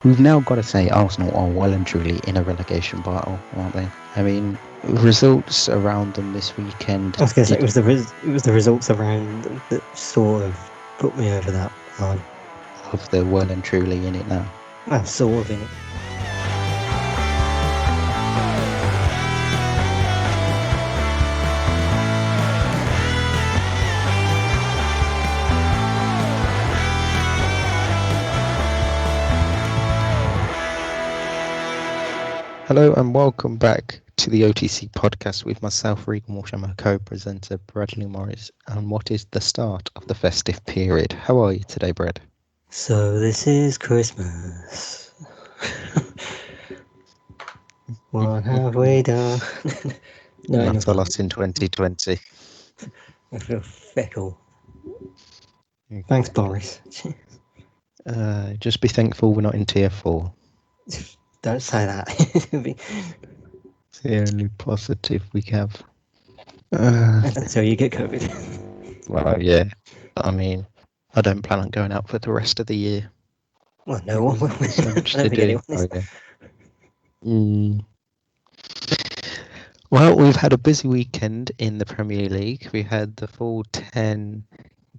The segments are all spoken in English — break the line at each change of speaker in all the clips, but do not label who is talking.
We've now got to say Arsenal are well and truly in a relegation battle, aren't they? I mean, results around them this weekend
I was going to say
did
it was the results around them that sort of put me over that line.
of the well and truly in it now.
Well, sort of in it.
Hello and welcome back to the OTC podcast with myself, Regan, Walsh, and my co-presenter Bradley Morris. And what is the start of the festive period? How are you today, Brad?
So this is Christmas. What have we done? No, enough
After
of
loss in 2020.
that. I feel fickle. Thanks, Boris.
Just be thankful we're not in tier 4.
Don't say that.
It's the only positive we have.
So you get COVID.
Well, yeah. I mean, I don't plan on going out for the rest of the year.
Well, no one will.
There's so much
I
to
don't think
do.
anyone is.
Oh, yeah. Well, we've had a busy weekend in the Premier League. We had the full 10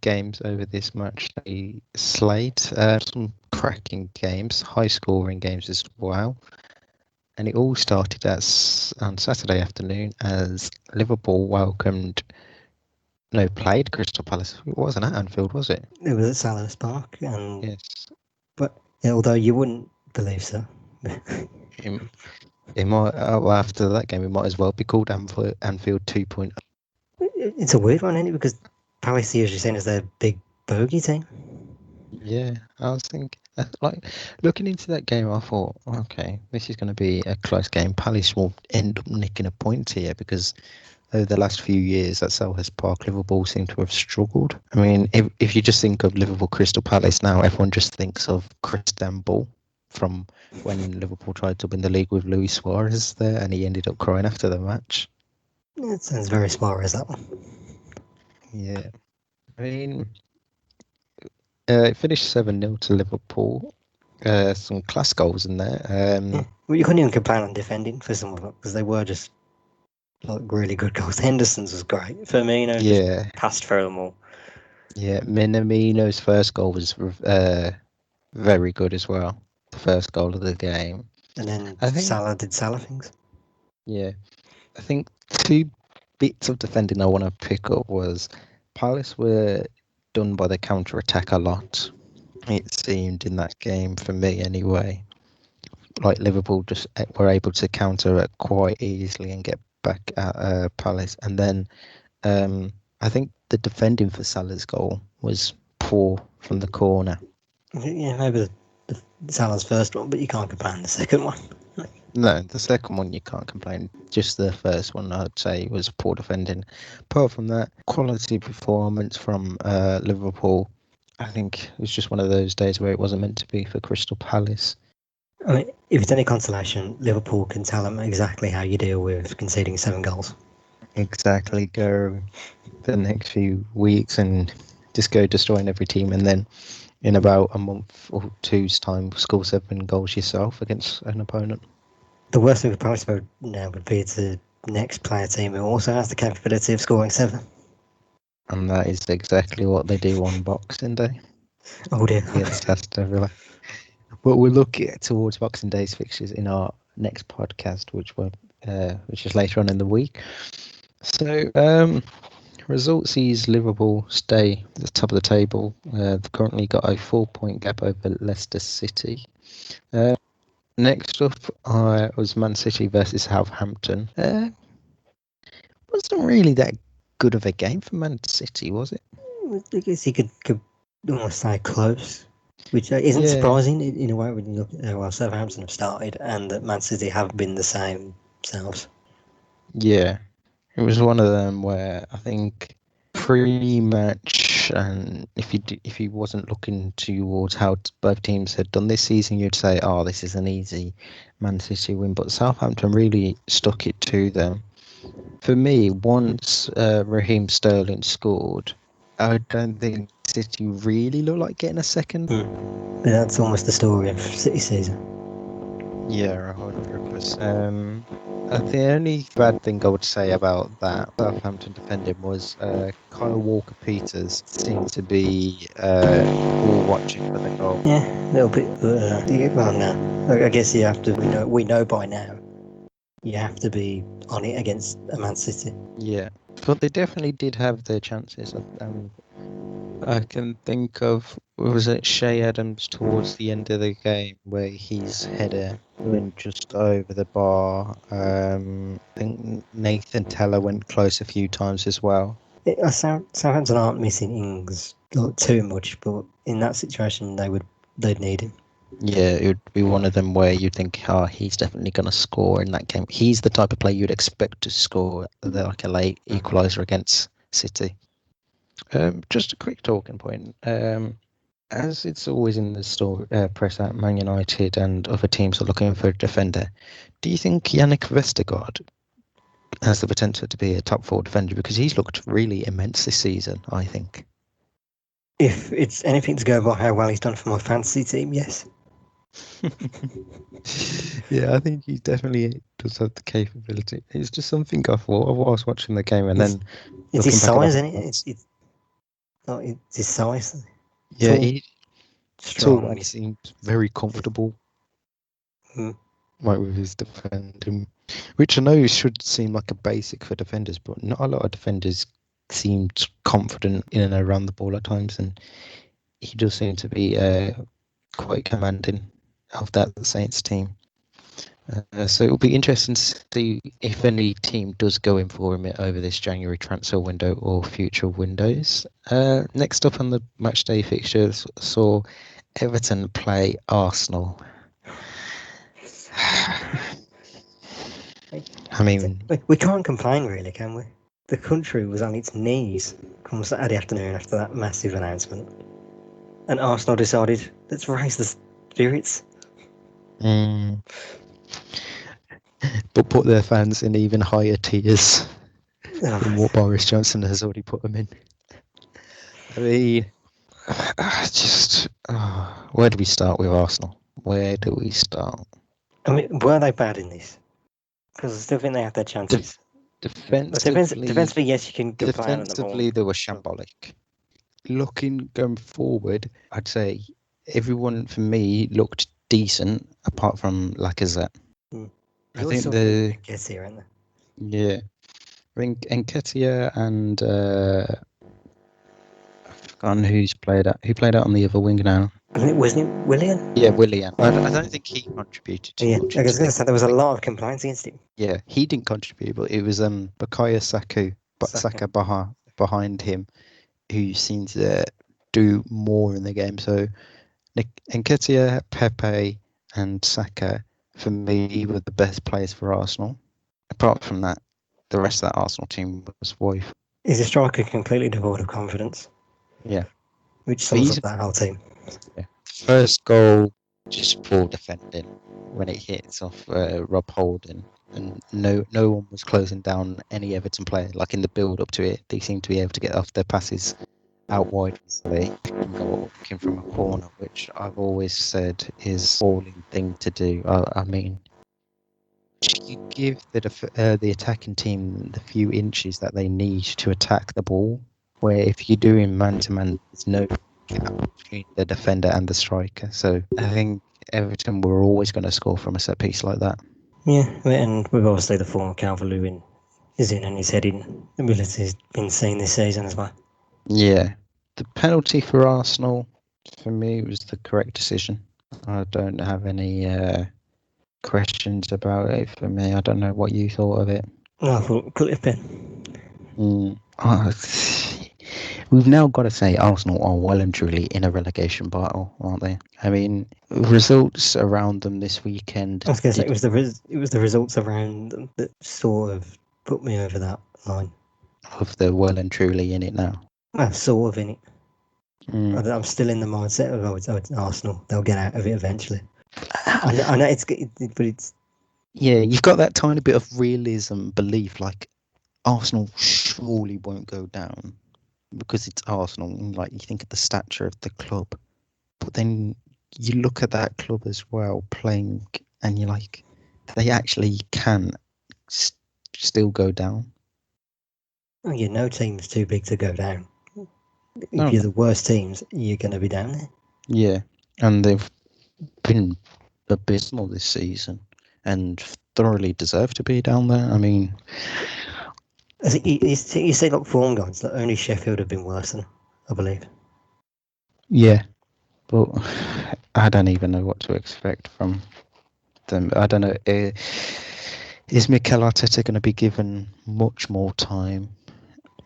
games over this match day slate. Some cracking games, high-scoring games as well. And it all started on Saturday afternoon as Liverpool played Crystal Palace. It wasn't at Anfield, was it?
It was at Salah's Park, and
Yes.
but although you wouldn't believe so.
It might, after that game, it might as well be called Anfield 2.0.
It's a weird one, isn't it? Because Palace are usually seen as their big bogey team.
Yeah, I was thinking, like, looking into that game, I thought, okay, this is going to be a close game. Palace will end up nicking a point here because over the last few years at Selhurst Park, Liverpool seem to have struggled. I mean, if you just think of Liverpool Crystal Palace now, everyone just thinks of Ball from when Liverpool tried to win the league with Luis Suarez there, and he ended up crying after the match.
It sounds very Suarez, that one.
Yeah, I mean, it finished 7-0 to Liverpool. Some class goals in there.
Yeah. Well, you couldn't even complain on defending for some of them because they were just like really good goals. Henderson's was great. Firmino just
Yeah,
passed through them all.
yeah. Minamino's first goal was very good as well. The first goal of the game.
And then
I think,
Salah did Salah things.
yeah, I think two bits of defending I want to pick up was Palace were done by the counter attack a lot. It seemed in that game for me anyway. Like Liverpool just were able to counter it quite easily and get back at Palace, and then I think the defending for Salah's goal was poor from the corner.
Yeah, maybe the Salah's first one, but you can't complain the second one.
No, the second one you can't complain. Just the first one I'd say was poor defending. Apart from that, quality performance from Liverpool. I think it was just one of those days where it wasn't meant to be for Crystal Palace.
I mean, if it's any consolation, Liverpool can tell them exactly how you deal with conceding 7 goals.
Exactly, go for the next few weeks and just go destroying every team, and then in about a month or two's time, score 7 goals yourself against an opponent.
The worst thing with Palace now would be the next player team who also has the capability of scoring 7.
And that is exactly what they do on Boxing Day
Oh dear.
against Aston Villa. But we'll look towards Boxing Day's fixtures in our next podcast, which is later on in the week. So, result sees Liverpool stay at the top of the table. They've currently got a 4-point gap over Leicester City. Next up was Man City versus Southampton. Wasn't really that good of a game for Man City, was it?
I guess you could almost say close, which isn't
Yeah,
surprising in a way when you look at how well Southampton have started and that Man City have been the same selves.
yeah. It was one of them where I think pre-match, and if he wasn't looking towards how both teams had done this season, you'd say, "Oh, this is an easy Man City win." But Southampton really stuck it to them. For me, once Raheem Sterling scored, I don't think City really look like getting a second.
But that's almost the story of City season.
Yeah, 100%. The only bad thing I would say about that Southampton defending was Kyle Walker-Peters seemed to be ball watching for the goal.
Yeah, a little bit. Well, no. I guess you have to. We know by now. You have to be on it against a Man City.
Yeah, but they definitely did have their chances. I can think of, was it Shea Adams towards the end of the game where his header went just over the bar. I think Nathan Teller went close a few times as well.
Southampton aren't missing Ings too much, but in that situation, they'd need him.
Yeah, it would be one of them where you think, oh, he's definitely going to score in that game. He's the type of player you'd expect to score like a late equaliser against City. Just a quick talking point. As it's always in the story, press at Man United and other teams are looking for a defender, do you think Yannick Vestergaard has the potential to be a top four defender? Because he's looked really immense this season, I think.
If it's anything to go by how well he's done for my fantasy team, yes.
Yeah, I think he definitely does have the capability. It's just something I thought of while I was watching the game, and then
It's his
looking back at the
size, isn't it?
highlights.
It's his size.
Yeah,
Tall,
he's tall and
strong.
he seemed very comfortable, like with his defending, which I know should seem like a basic for defenders, but not a lot of defenders seemed confident in and around the ball at times, and he does seem to be quite commanding of that Saints team. So it'll be interesting to see if any team does go in for him over this January transfer window or future windows. Next up on the match day fixtures, saw Everton play Arsenal. I mean,
we can't complain, really, can we? The country was on its knees come Saturday afternoon after that massive announcement, and Arsenal decided, let's raise the spirits.
but put their fans in even higher tiers than what Boris Johnson has already put them in. I mean, where do we start with Arsenal? Where do we start?
I mean, were they bad in this? Because I still think they have their chances. Defensively, yes, you can complain on them all.
Defensively, they were shambolic. Looking going forward, I'd say everyone for me looked decent apart from Lacazette. I think the
Nketiah, aren't they?
yeah, I think Nketiah and I've forgotten who played out on the other wing now.
Wasn't it Willian?
Yeah, Willian. I don't think he contributed too much.
I was going to say there was a lot of complaints against him.
Yeah, he didn't contribute, but it was Bukayo Saka behind him who seemed to do more in the game. So Nketiah, Pepe, and Saka for me were the best players for Arsenal. Apart from that, the rest of that Arsenal team was woeful.
He's a striker completely devoid of confidence.
Yeah,
which sums up that whole team.
Yeah. First goal, just poor defending when it hits off Rob Holding, and no one was closing down any Everton player. Like in the build up to it, they seemed to be able to get off their passes out wide and go looking from a corner, which I've always said is a falling thing to do. I mean, you give the attacking team the few inches that they need to attack the ball. Where if you're doing man to man, there's no gap between the defender and the striker. So I think Everton were always going to score from a set piece like that.
Yeah, and we've obviously the form of Calvert-Lewin is in and his heading ability has been seen this season as well.
Yeah, the penalty for Arsenal for me was the correct decision. I don't have any questions about it. For me, I don't know what you thought of it.
No, I thought it could have been.
We've now got to say Arsenal are well and truly in a relegation battle, aren't they? I mean, results around them this weekend.
I was going to say it was the results around them that sort of put me over that line.
Of the well and truly in it now.
Well, sort of in it. I'm still in the mindset of it's Arsenal. They'll get out of it eventually. I know but it's.
Yeah, you've got that tiny bit of realism, belief, like Arsenal surely won't go down. because it's Arsenal, and like you think of the stature of the club, but then you look at that club as well playing, and you're like, they actually can still go down.
Oh, yeah, no team's too big to go down. If
No,
you're the worst teams, you're going to be down there.
yeah, and they've been abysmal this season, and thoroughly deserve to be down there. I mean,
As you say, like form guides, that only Sheffield have been worse than, I believe.
yeah, but I don't even know what to expect from them. I don't know. Is Mikel Arteta going to be given much more time?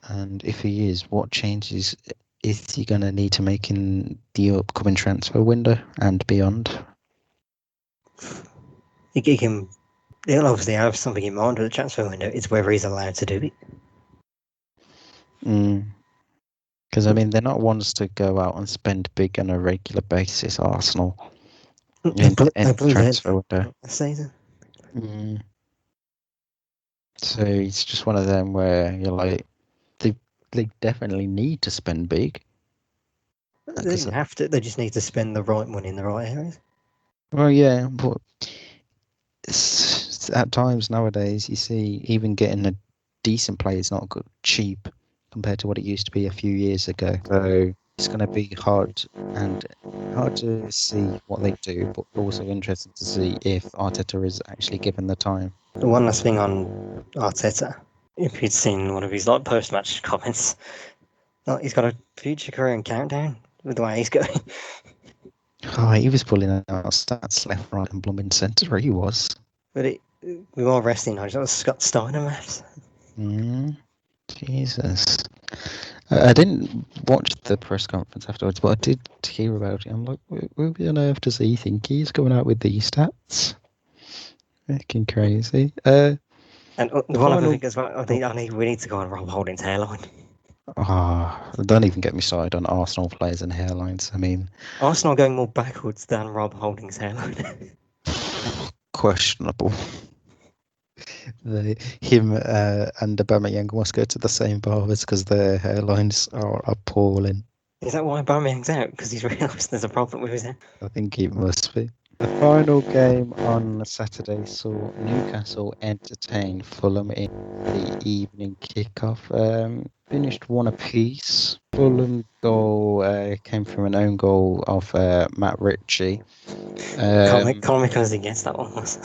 And if he is, what changes is he going to need to make in the upcoming transfer window and beyond?
He can. He'll obviously have something in mind with the transfer window. It's whether he's allowed to do it.
Because I mean, they're not ones to go out and spend big on a regular basis. Arsenal in
They
any
blew their
transfer window.
last season.
Mm. So it's just one of them where you're like, they definitely need to spend big.
They don't have to. They just need to spend the right money in the right areas.
Well, yeah, but at times nowadays you see even getting a decent player is not good, cheap compared to what it used to be a few years ago. So it's going to be hard to see what they do, but also interesting to see if Arteta is actually given the time.
The one last thing on Arteta, if you'd seen one of his like post-match comments, like, he's got a future career in countdown with the way he's going.
Oh, he was pulling out stats left, right, and blooming centre. He was.
But we were resting knowledge. That was Scott Steiner maths.
Jesus. I didn't watch the press conference afterwards, but I did hear about it. I'm like, who on earth does he think he's going out with these stats? Fucking crazy.
And
The
the one other
final.
thing as well, we need to go on Rob Holding's hairline.
Don't even get me started on Arsenal players and hairlines. I mean,
Arsenal going more backwards than Rob Holding's hairline.
questionable. Him and Aubameyang must go to the same barbers because their hairlines are appalling.
Is that why Aubameyang's out? Because he's realised there's a problem with his hair?
I think it must be. The final game on Saturday saw Newcastle entertain Fulham in the evening kickoff. Finished one apiece. Fulham goal came from an own goal of Matt Ritchie.
Comic as he gets that one was.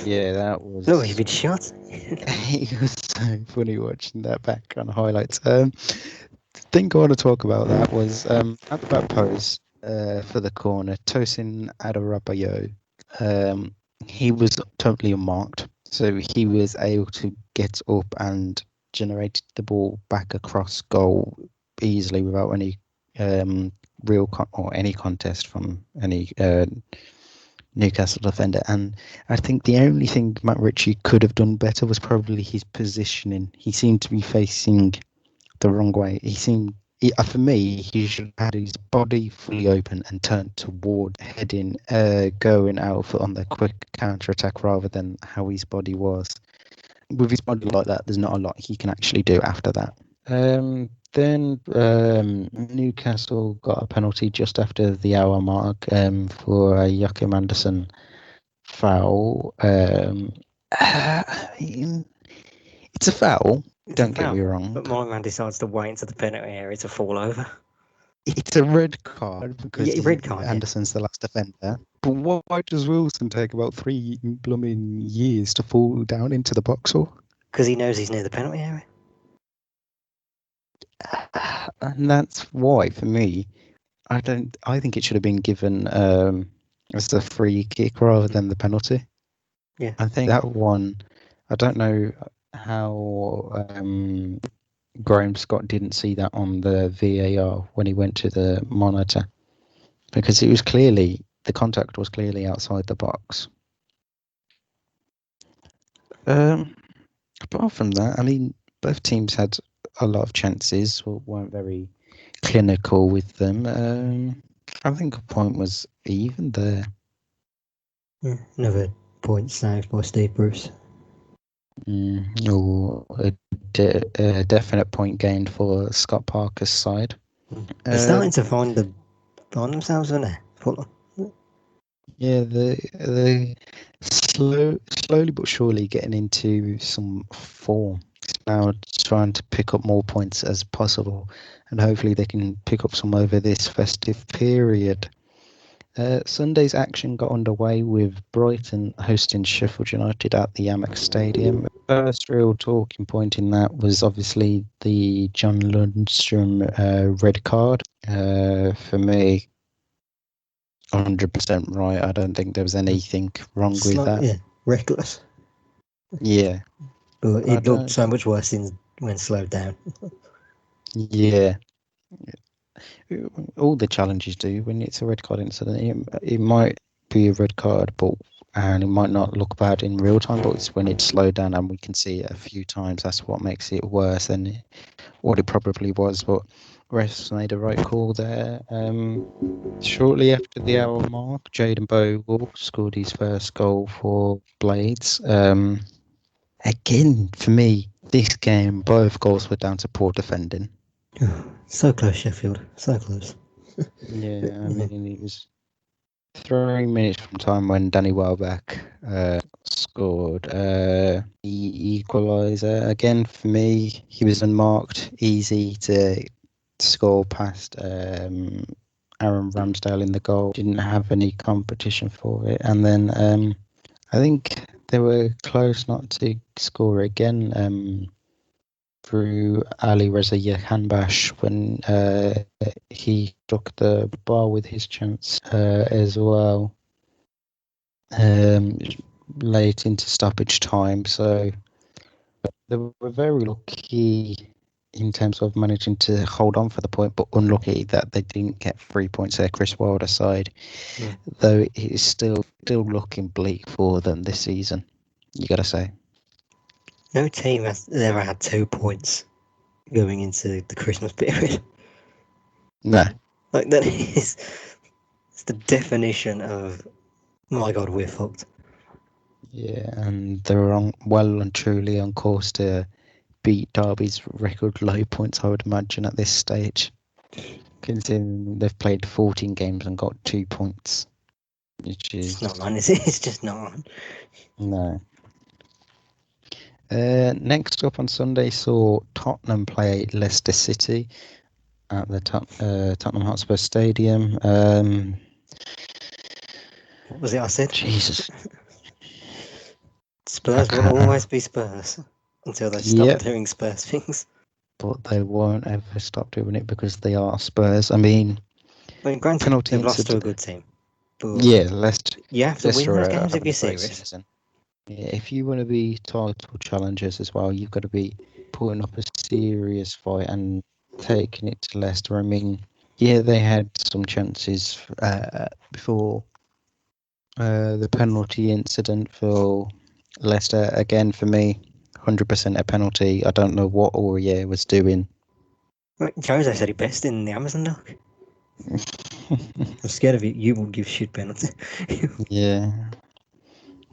Yeah, that
Look, he's
was.
been shot.
It was so funny watching that back on highlights. Thing I want to talk about that was at the back post for the corner, Tosin Adarabioyo. He was totally unmarked, so he was able to get up and generate the ball back across goal easily without any or any contest from any Newcastle defender. And I think the only thing Matt Ritchie could have done better was probably his positioning. He seemed to be facing the wrong way. For me, he should have had his body fully open and turned toward heading, going out for on the quick counter attack rather than how his body was. With his body like that, there's not a lot he can actually do after that. Then Newcastle got a penalty just after the hour mark for a Joachim Andersen foul. It's a foul.
It's a
Don't get me
foul.
wrong.
But my man decides to wait into the penalty area to fall over.
It's a red card because
Yeah, red card, yeah.
Anderson's the last defender. But why does Wilson take about 3 blooming years to fall down into the box hole?
Because he knows he's near the penalty area.
And that's why, for me, I think it should have been given as a free kick rather than the penalty.
Yeah.
I think that one. I don't know how Graham Scott didn't see that on the VAR when he went to the monitor, because it was clearly, the contact was clearly outside the box. Apart from that, I mean, both teams had a lot of chances, weren't very clinical with them. I think a point was even there.
Yeah, another point saved by Steve Bruce.
Or a definite point gained for Scott Parker's side.
They're starting to find themselves, aren't they? Fulham.
Yeah, the slowly but surely getting into some form. It's now trying to pick up more points as possible, and hopefully they can pick up some over this festive period. Sunday's action got underway with Brighton hosting Sheffield United at the Amex Stadium. First real talking point in that was obviously the John Lundstrom red card. For me, 100% right. I don't think there was anything wrong with that.
Yeah, reckless.
Yeah.
But it looked so much worse when slowed down.
Yeah. All the challenges do when it's a red card incident. It might be a red card, and it might not look bad in real time, but it's when it's slowed down and we can see it a few times. That's what makes it worse than what it probably was. But refs made a right call there. Shortly after the hour mark, Jaden Bogle scored his first goal for Blades. Again, for me, this game, both goals were down to poor defending.
So close, Sheffield. So close.
Yeah, I mean, it was 3 minutes from time when Danny Welbeck scored the equaliser. Again, for me, he was unmarked, easy to score past Aaron Ramsdale in the goal. Didn't have any competition for it. And then I think they were close not to score again through Ali Reza Yahanbash when he struck the bar with his chance as well late into stoppage time. So they were very lucky in terms of managing to hold on for the point, but unlucky that they didn't get 3 points there. Chris Wilder side, though it is still looking bleak for them this season. You got to say.
No team has ever had 2 points going into the Christmas period.
No.
Like, that is it's the definition of, my God, we're fucked.
Yeah, and they're well and truly on course to beat Derby's record low points, I would imagine, at this stage. Considering they've played 14 games and got 2 points, which is...
It's not on, is it? It's just not on.
No. Next up on Sunday saw Tottenham play Leicester City at the Tottenham Hotspur Stadium.
What was it I said?
Jesus.
Spurs will always be Spurs until they stop doing Spurs things.
But they won't ever stop doing it because they are Spurs. I mean,
granted,
penalty
they've lost to a
incident.
good team. But
Yeah, Leicester.
you have to win those games if
having
you're
a great
serious.
season. Yeah, if you want to be title challengers as well, you've got to be putting up a serious fight and taking it to Leicester. I mean, yeah, they had some chances before the penalty incident for Leicester. Again, for me, 100% a penalty. I don't know what Aurier was doing.
Jose said it best in the Amazon doc. I'm scared of it. You will give shit penalty.
Yeah.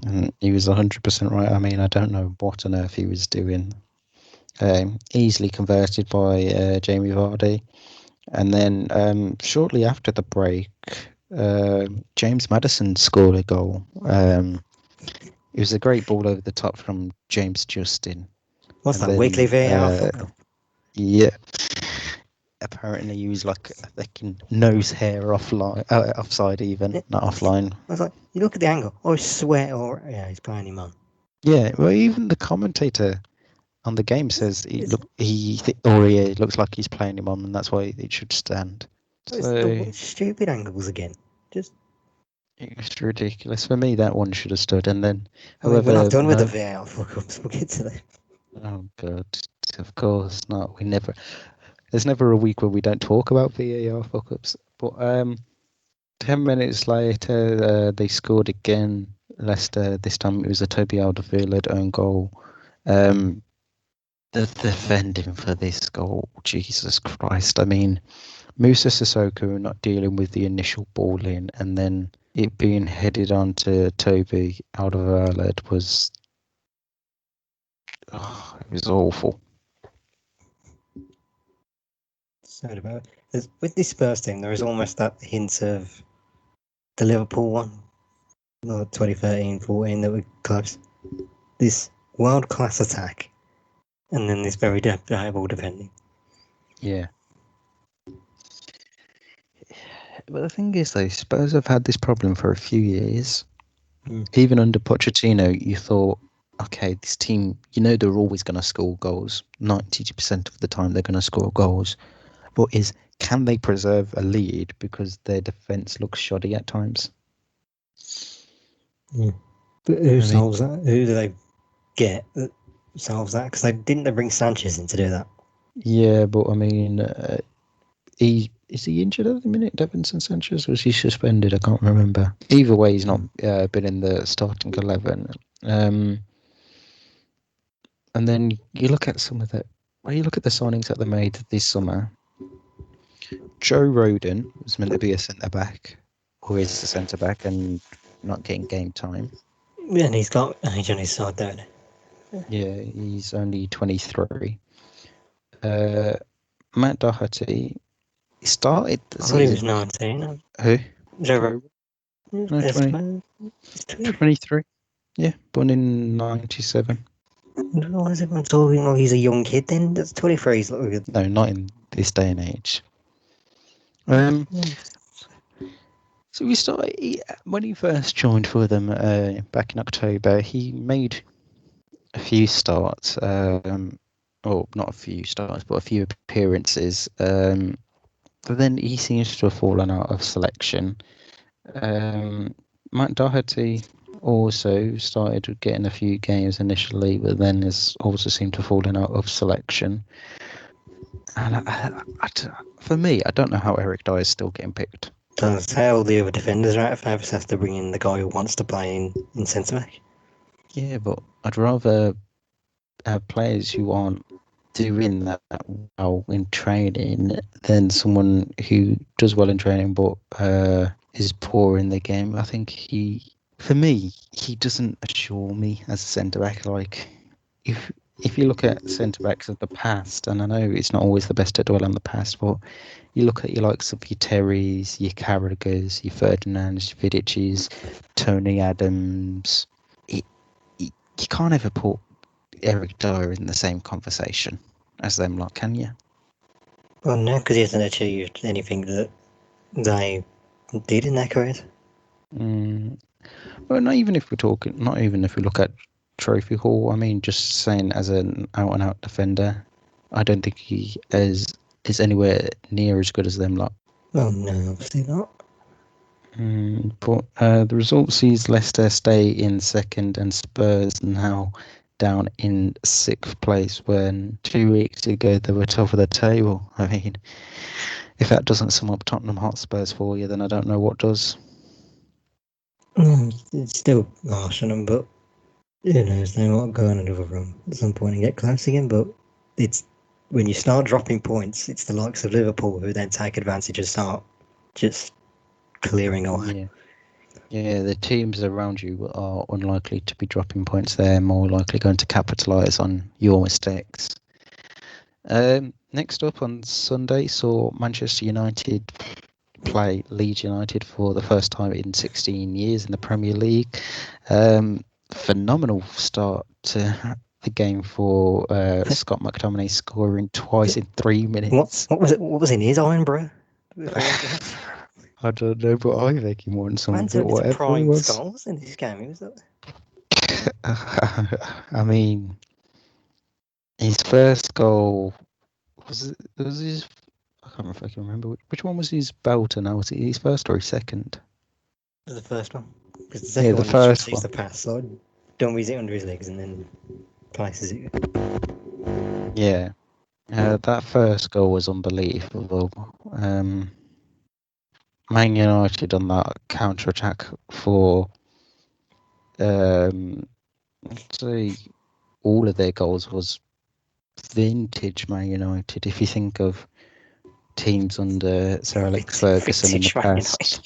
And he was 100% right. I mean, I don't know what on earth he was doing. Easily converted by Jamie Vardy. And then shortly after the break, James Maddison scored a goal. It was a great ball over the top from James Justin.
What's that, weekly VAR fuck up?
Yeah. Apparently he was like a fucking nose hair offside even, not offline.
I was like, you look at the angle. I swear, he's playing him on.
Yeah, well, even the commentator on the game says it looks like he's playing him on, and that's why it should stand.
It's the stupid angles again. Just
it's ridiculous. For me, that one should have stood, and then
we're not done with the VAR fuck ups. We'll get to that.
Oh god, of course not. There's never a week where we don't talk about VAR fuck ups. But 10 minutes later, they scored again. Leicester. This time it was a Toby Alderweireld own goal. The defending for this goal, Jesus Christ! I mean, Musa Sissoko not dealing with the initial ball in, and then it being headed on to Toby Alderweireld was it was awful.
Sad about it. With this Spurs team, there is almost that hint of the Liverpool one, or 2013-14 that were close. This world-class attack, and then this very reliable defending.
Yeah. But the thing is, though, Spurs have had this problem for a few years. Even under Pochettino, you thought, okay, this team, they're always going to score goals. 90% of the time, they're going to score goals. But can they preserve a lead because their defence looks shoddy at times?
Yeah. But who solves that? Who do they get that solves that? Because they bring Sanchez in to do that.
Yeah, but I mean, is he injured at the minute, Davinson Sanchez? Was he suspended? I can't remember. Either way, he's not been in the starting 11. And then you look at some of the signings that they made this summer. Joe Rodon was meant to be a centre back, or is a centre back and not getting game time.
Yeah, and he's got age on his side, don't he?
Yeah, he's only 23. Matt Doherty started the
I thought he was
season.
19.
Who?
Joe
No, 23. Yeah, born in 97.
Why is everyone talking like he's a young kid then? That's 23. He's like,
No, not in this day and age. So we started when he first joined for them back in October. He made a few starts, or not a few starts, but a few appearances. But then he seems to have fallen out of selection. Matt Doherty also started getting a few games initially, but then has also seemed to have fallen out of selection. And for me, I don't know how Eric Dyer is still getting picked.
That's how the other defenders are out. Fabs has to bring in the guy who wants to play in centre back.
Yeah, but I'd rather have players who aren't doing that well in training than someone who does well in training but is poor in the game. I think for me, he doesn't assure me as a centre back. Like if you look at centre backs of the past, and I know it's not always the best to dwell on the past, but you look at your likes of your Terrys, your Carragers, your Ferdinands, your Vidic's, Tony Adams. You can't ever put Eric Dyer in the same conversation as them, like, can you?
Well, no, because he hasn't achieved anything that they did in their careers.
Well, not even if we look at Trophy Hall. I mean, just saying as an out-and-out defender, I don't think he is anywhere near as good as them lot.
Well, no, obviously not.
But the result sees Leicester stay in second and Spurs now down in 6th place when 2 weeks ago they were top of the table. I mean, if that doesn't sum up Tottenham Hotspurs for you, then I don't know what does.
It's still harsh on them, but who knows? They might go on another run at some point and get close again. But it's when you start dropping points, it's the likes of Liverpool who then take advantage and start just clearing away.
Yeah, the teams around you are unlikely to be dropping points. They're more likely going to capitalise on your mistakes. Next up on Sunday, saw Manchester United play Leeds United for the first time in 16 years in the Premier League. Phenomenal start to the game for Scott McTominay, scoring twice in 3 minutes.
What was it? What was in his iron, bro?
I don't know, but I think he won some
Man
of it,
turned into
whatever it
prime
was.
Scholes in this game. He was up.
I mean, his first goal was his. I can't remember if I can remember which one was his belter. Now was it his first or his second?
It was the first one. Because the second
The
one, he just
first
receives
one.
the pass, so dummies it under his legs and then places it.
Yeah, that first goal was unbelievable. Man United on that counter attack for I'd say all of their goals was vintage Man United. If you think of teams under Sir Alex Ferguson in the past,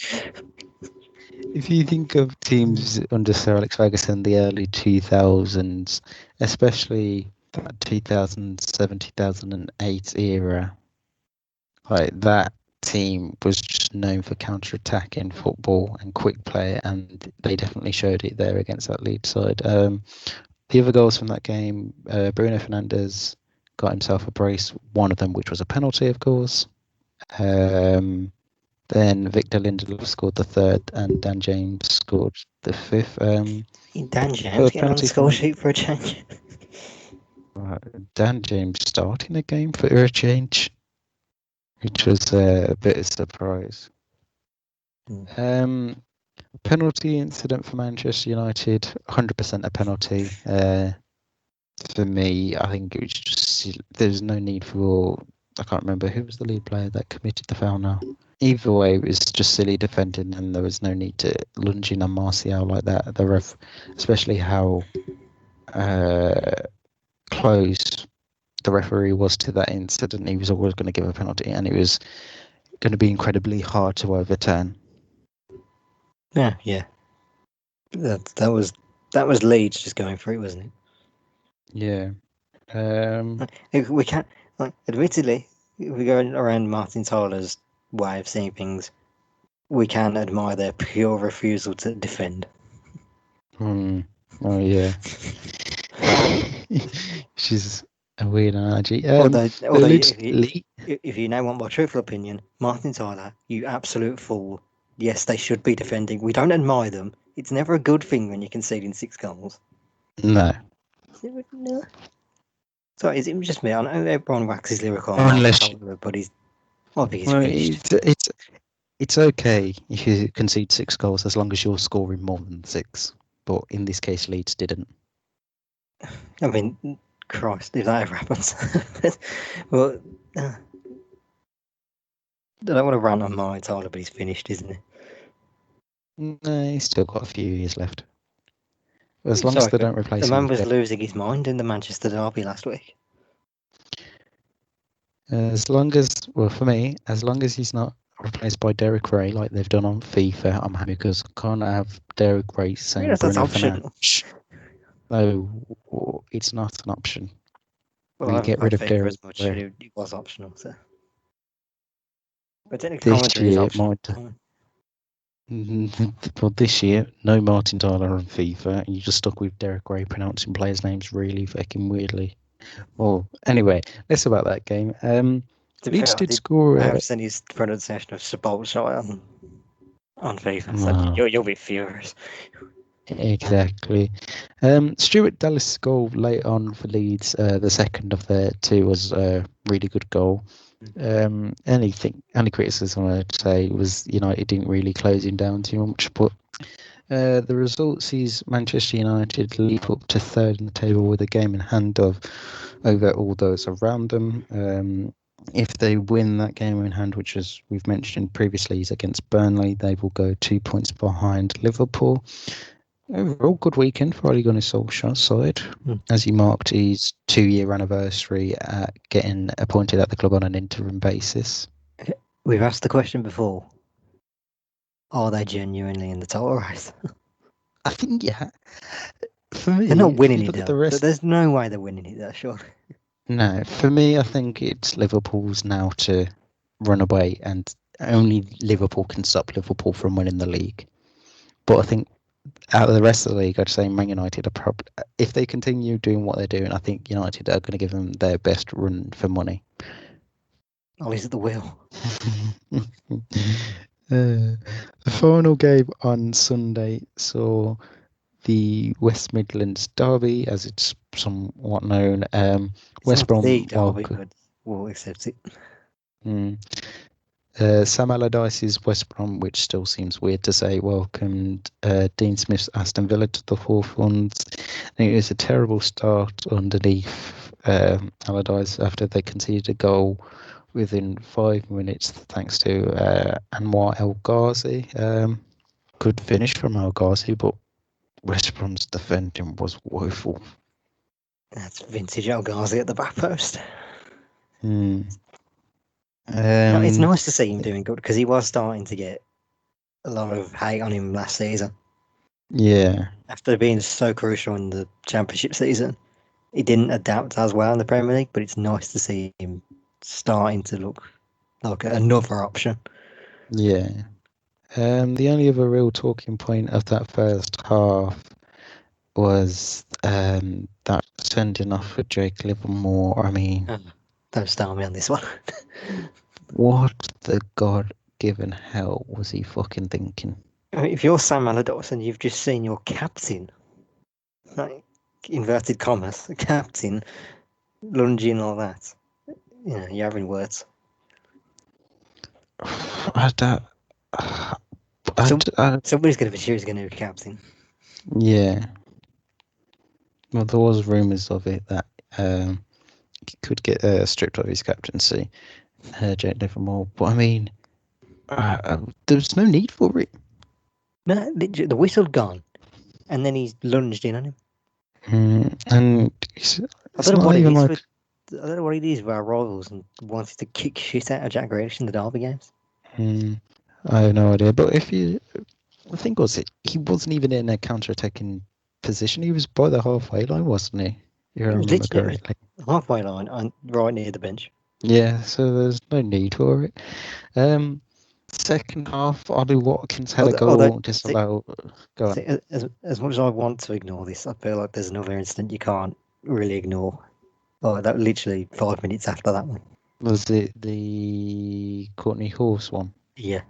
If you think of teams under Sir Alex Ferguson, the early 2000s, especially that 2007, 2008 era, like that team was just known for counter-attacking football and quick play, and they definitely showed it there against that Leeds side. The other goals from that game, Bruno Fernandes got himself a brace, one of them which was a penalty, of course. Then Victor Lindelof scored the third, and Dan James scored the fifth.
Dan James
Third
getting on the
penalty
score
from
sheet for a change.
Dan James starting the game for a change, which was a bit of a surprise. Penalty incident for Manchester United, 100% a penalty. For me, I think it was just there's no need for. I can't remember who was the lead player that committed the foul now. Either way, it was just silly defending, and there was no need to lunge in on Martial like that. The ref, especially how close the referee was to that incident, he was always going to give a penalty, and it was going to be incredibly hard to overturn.
Yeah. That was Leeds just going for it, wasn't it?
Yeah.
We can't, admittedly, if we go around Martin Tyler's way of seeing things, we can admire their pure refusal to defend.
Oh yeah. She's a weird analogy.
Although
Leeds,
if you now want my truthful opinion, Martin Tyler, you absolute fool. Yes, they should be defending. We don't admire them. It's never a good thing when you're conceding 6 goals.
no.
No. Sorry, is it just me? I know everyone waxes lyrical on Martin
Unless
Tyler, but I think he's
well,
finished.
it's okay if you concede 6 goals as long as you're scoring more than 6. But in this case, Leeds didn't.
I mean, Christ, if that ever happens. Well, I don't want to rant on Martin Tyler, but he's finished, isn't he?
No, he's still got a few years left. As long as
Sorry,
they
but
don't replace
the
him
man
with
was losing his mind in the Manchester derby last week.
as long as, well, for me, as long as he's not replaced by Derek Ray like they've done on FIFA, I'm happy because I can't have Derek Ray saying
Yes, that's
Bruno
optional.
Fernandes. No, it's not an option.
Well, I
We
haven't
get
played
rid of
FIFA
Derek
as much.
Ray.
It was optional, so. But technically,
This
commentary is
year,
optional.
well, this year, no Martin Tyler on FIFA, and you just stuck with Derek Ray pronouncing players' names really fucking weirdly. Well, anyway, less about that game.
To be
Leeds
fair,
did score.
I have seen his pronunciation of Sabolshire on FIFA, so you'll be furious.
Exactly. Stuart Dallas' goal late on for Leeds, the second of the two, was a really good goal. Any criticism I'd say was United didn't really close him down too much, but the result sees Manchester United leap up to third in the table with a game in hand over all those around them. If they win that game in hand, which, as we've mentioned previously, is against Burnley, they will go 2 points behind Liverpool. Overall, good weekend for Ole Gunnar Solskjaer's side, as he marked his 2-year anniversary at getting appointed at the club on an interim basis.
We've asked the question before. Are they genuinely in the title race?
I think, yeah. For me,
they're not winning
if you
it,
look at the
though.
rest...
There's no way they're winning it, though, surely.
No, for me, I think it's Liverpool's now to run away, and only Liverpool can stop Liverpool from winning the league. But I think out of the rest of the league, I'd say Man United are probably, if they continue doing what they're doing, I think United are going to give them their best run for money.
Ollie's at the wheel.
The final game on Sunday saw the West Midlands derby, as it's somewhat known.
It's
West
not the
Brom
league derby, but we'll accept it.
Sam Allardyce's West Brom, which still seems weird to say, welcomed Dean Smith's Aston Villa to the forefront. It was a terrible start underneath Allardyce after they conceded a goal within 5 minutes, thanks to Anwar El Ghazi. Good finish from El Ghazi, but West Brom's defending was woeful.
That's vintage El Ghazi at the back post.
No,
it's nice to see him doing good because he was starting to get a lot of hate on him last season.
Yeah,
After being so crucial in the Championship season, he didn't adapt as well in the Premier League, but it's nice to see him starting to look like another option.
yeah. The only other real talking point of that first half was that sending off for Jake Livermore. I mean,
Don't start me on this one.
what the god-given hell was he fucking thinking?
I mean, if you're Sam Allardyce and you've just seen your captain, like, inverted commas, captain, lunging all that, you're having words.
I don't.
Somebody's going to be sure he's going to be captain.
Yeah. Well, there was rumours of it that he could get stripped of his captaincy, Jake Livermore. But I mean, there's no need for it.
No, the whistle gone, and then he's lunged in on him.
And
I
it's
don't know
not
what it
even
is.
like.
I don't know what it is with our rivals and wanted to kick shit out of Jack Grealish in the Derby games.
I have no idea. But the thing was, he wasn't even in a counter-attacking position. He was by the halfway line, wasn't he? If I
It was
remember
literally
correctly.
halfway line and right near the bench.
Yeah, so there's no need for it. Second half, Ollie Watkins had a
Although
goal disallowed. Go on.
as much as I want to ignore this, I feel like there's another incident you can't really ignore. Oh, that literally 5 minutes after that one.
Was it the Courtney Horse one?
Yeah.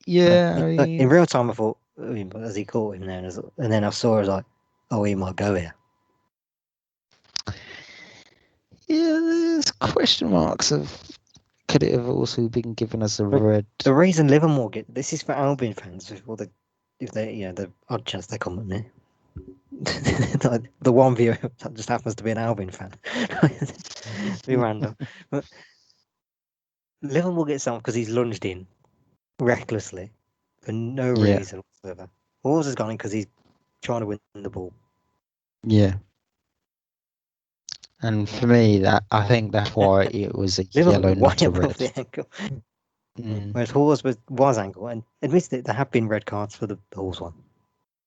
Yeah, I
In
mean,
real time, I thought, as he caught him then, and then I saw, I was like, oh, he might go here.
yeah, there's question marks of could it have also been given as a red?
The reason Livermore this is for Albion fans, if they the odd chance they come at me. The one viewer that just happens to be an Albion fan. Be random. But Livermore gets on because he's lunged in recklessly for no
Yeah,
reason whatsoever. Walls has gone in because he's trying to win the ball.
yeah. And for me, I think that's why it was a
Livermore
yellow,
were way
not a
above
red.
the ankle. Whereas Hawes was ankle, and admittedly there have been red cards for the Hawes one.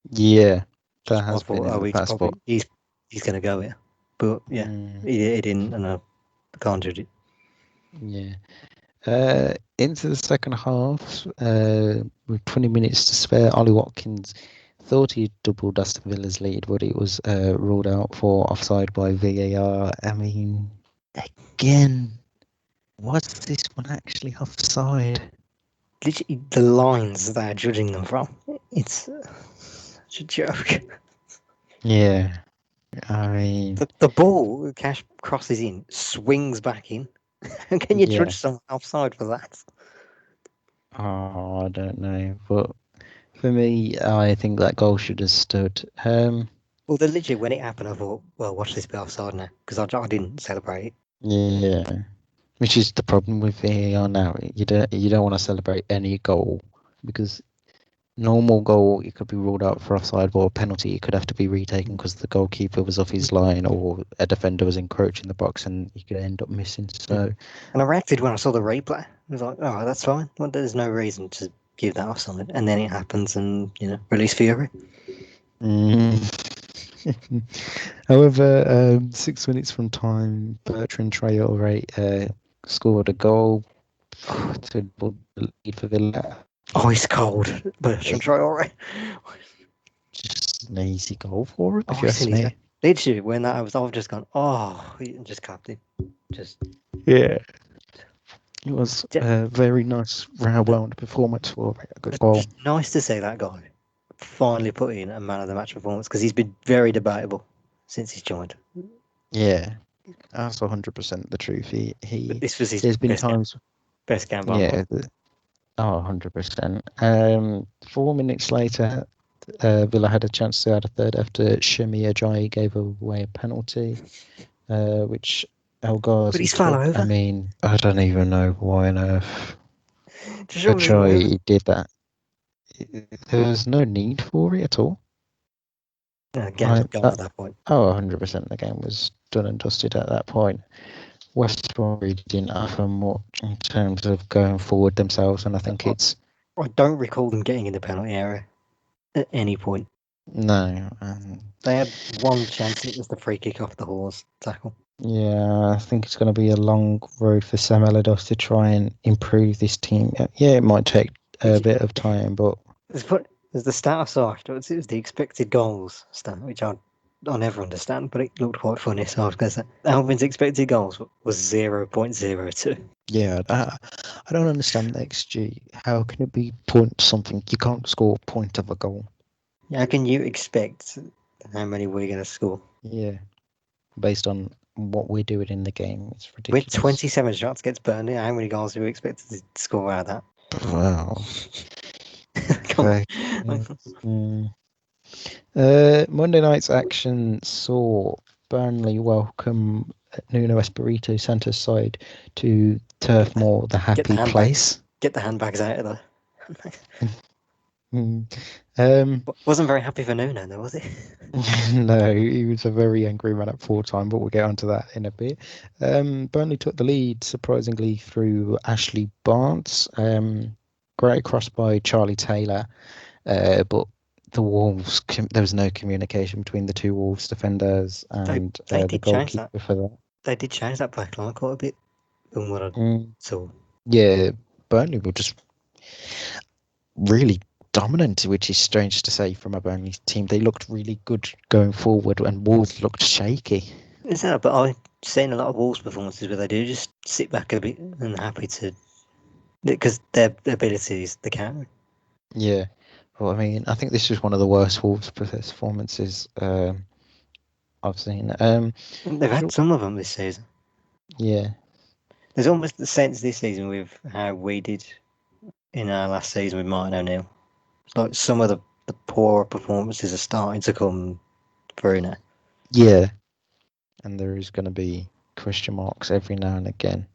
Yeah, that
I
has been
thought,
in
oh,
the past, but
he's going to go here, but yeah, he didn't, and I can't judge it.
yeah. Into the second half, with 20 minutes to spare, Ollie Watkins thought he doubled Aston Villa's lead, but it was ruled out for offside by VAR. I mean, again, was this one actually offside?
Literally, the lines they're judging them from, it's such a joke.
Yeah, I mean,
The ball, Cash crosses in, swings back in. How can you
yeah.
judge someone offside for that?
Oh, I don't know, but for me, I think that goal should have stood.
Well, literally, when it happened, I thought, well, watch this be offside now, because I didn't celebrate it.
Yeah, which is the problem with VAR now. You don't want to celebrate any goal because normal goal it could be ruled out for offside, or a penalty it could have to be retaken because the goalkeeper was off his line or a defender was encroaching the box and you could end up missing. So
And I reacted when I saw the replay. I was like, oh, that's fine. Well, there's no reason to give that offside. And then it happens, and release Fury.
However, 6 minutes from time, Bertrand Traore scored a goal to double the lead for Villa.
Ice cold, Bertrand Traore.
Just an easy goal for him, if you
Ice in
ask
his
me.
literally when that I've just gone, oh, and just capped him. Just
Yeah. It was
Just,
a very nice round performance for a good goal.
just nice to see that guy finally put in a man of the match performance because he's been very debatable since he's joined.
Yeah, that's 100% the truth.
But this was his
There's been
best game,
times,
best game by far.
yeah, 100%. 4 minutes later, Villa had a chance to add a third after Shemi Ajayi gave away a penalty, which El
But
Ghazi
he's fell
took. I
over.
mean, I don't even know why on earth
Just shoves him over.
Ajayi did that. There was no need for it at all.
Game's gone at that point.
100%. The game was done and dusted at that point. West Brom really didn't offer much in terms of going forward themselves, and I think it's
I don't recall them getting in the penalty area at any point.
No.
They had one chance, and it was the free kick off the Hawes tackle.
Yeah, I think it's going to be a long road for Sam Allardyce to try and improve this team. Yeah, it might take a bit of time, but
There's the stat I saw afterwards. It was the expected goals stat, which I'll never understand, but it looked quite funny. So I was going to say Alvin's expected goals was 0.02.
yeah, I don't understand the XG. How can it be point something? You can't score a point of a goal.
How can you expect how many we're going to score?
Yeah, based on what we're doing in the game, it's
We had
ridiculous.
27 shots against Burnley. How many goals do we expect to score out of
Wow.
that? Come
Okay.
on.
Monday night's action saw Burnley welcome Nuno Espirito Santos side to Turf Moor, the
Get the
happy
handbags.
place.
Get the handbags out of there.
Um,
Wasn't very happy for Nuno, though, was he?
no, he was a very angry man at full time, but we'll get onto that in a bit. Burnley took the lead surprisingly through Ashley Barnes. Great cross by Charlie Taylor, but the Wolves, there was no communication between the two Wolves defenders and
They
the
did change that.
goalkeeper for that.
They did change that back line quite a bit than what I
Mm,
saw.
yeah, Burnley were just really dominant, which is strange to say from a Burnley team. They looked really good going forward, and Wolves looked shaky.
Is that? But I've seen a lot of Wolves performances where they do just sit back a bit and happy to, because their ability is the counter.
Yeah, well, I mean, I think this is one of the worst Wolves performances I've seen.
And they've had some of them this season.
Yeah,
There's almost the sense this season with how we did in our last season with Martin O'Neill. It's like some of the poorer performances are starting to come through now.
yeah, and there is going to be question marks every now and again.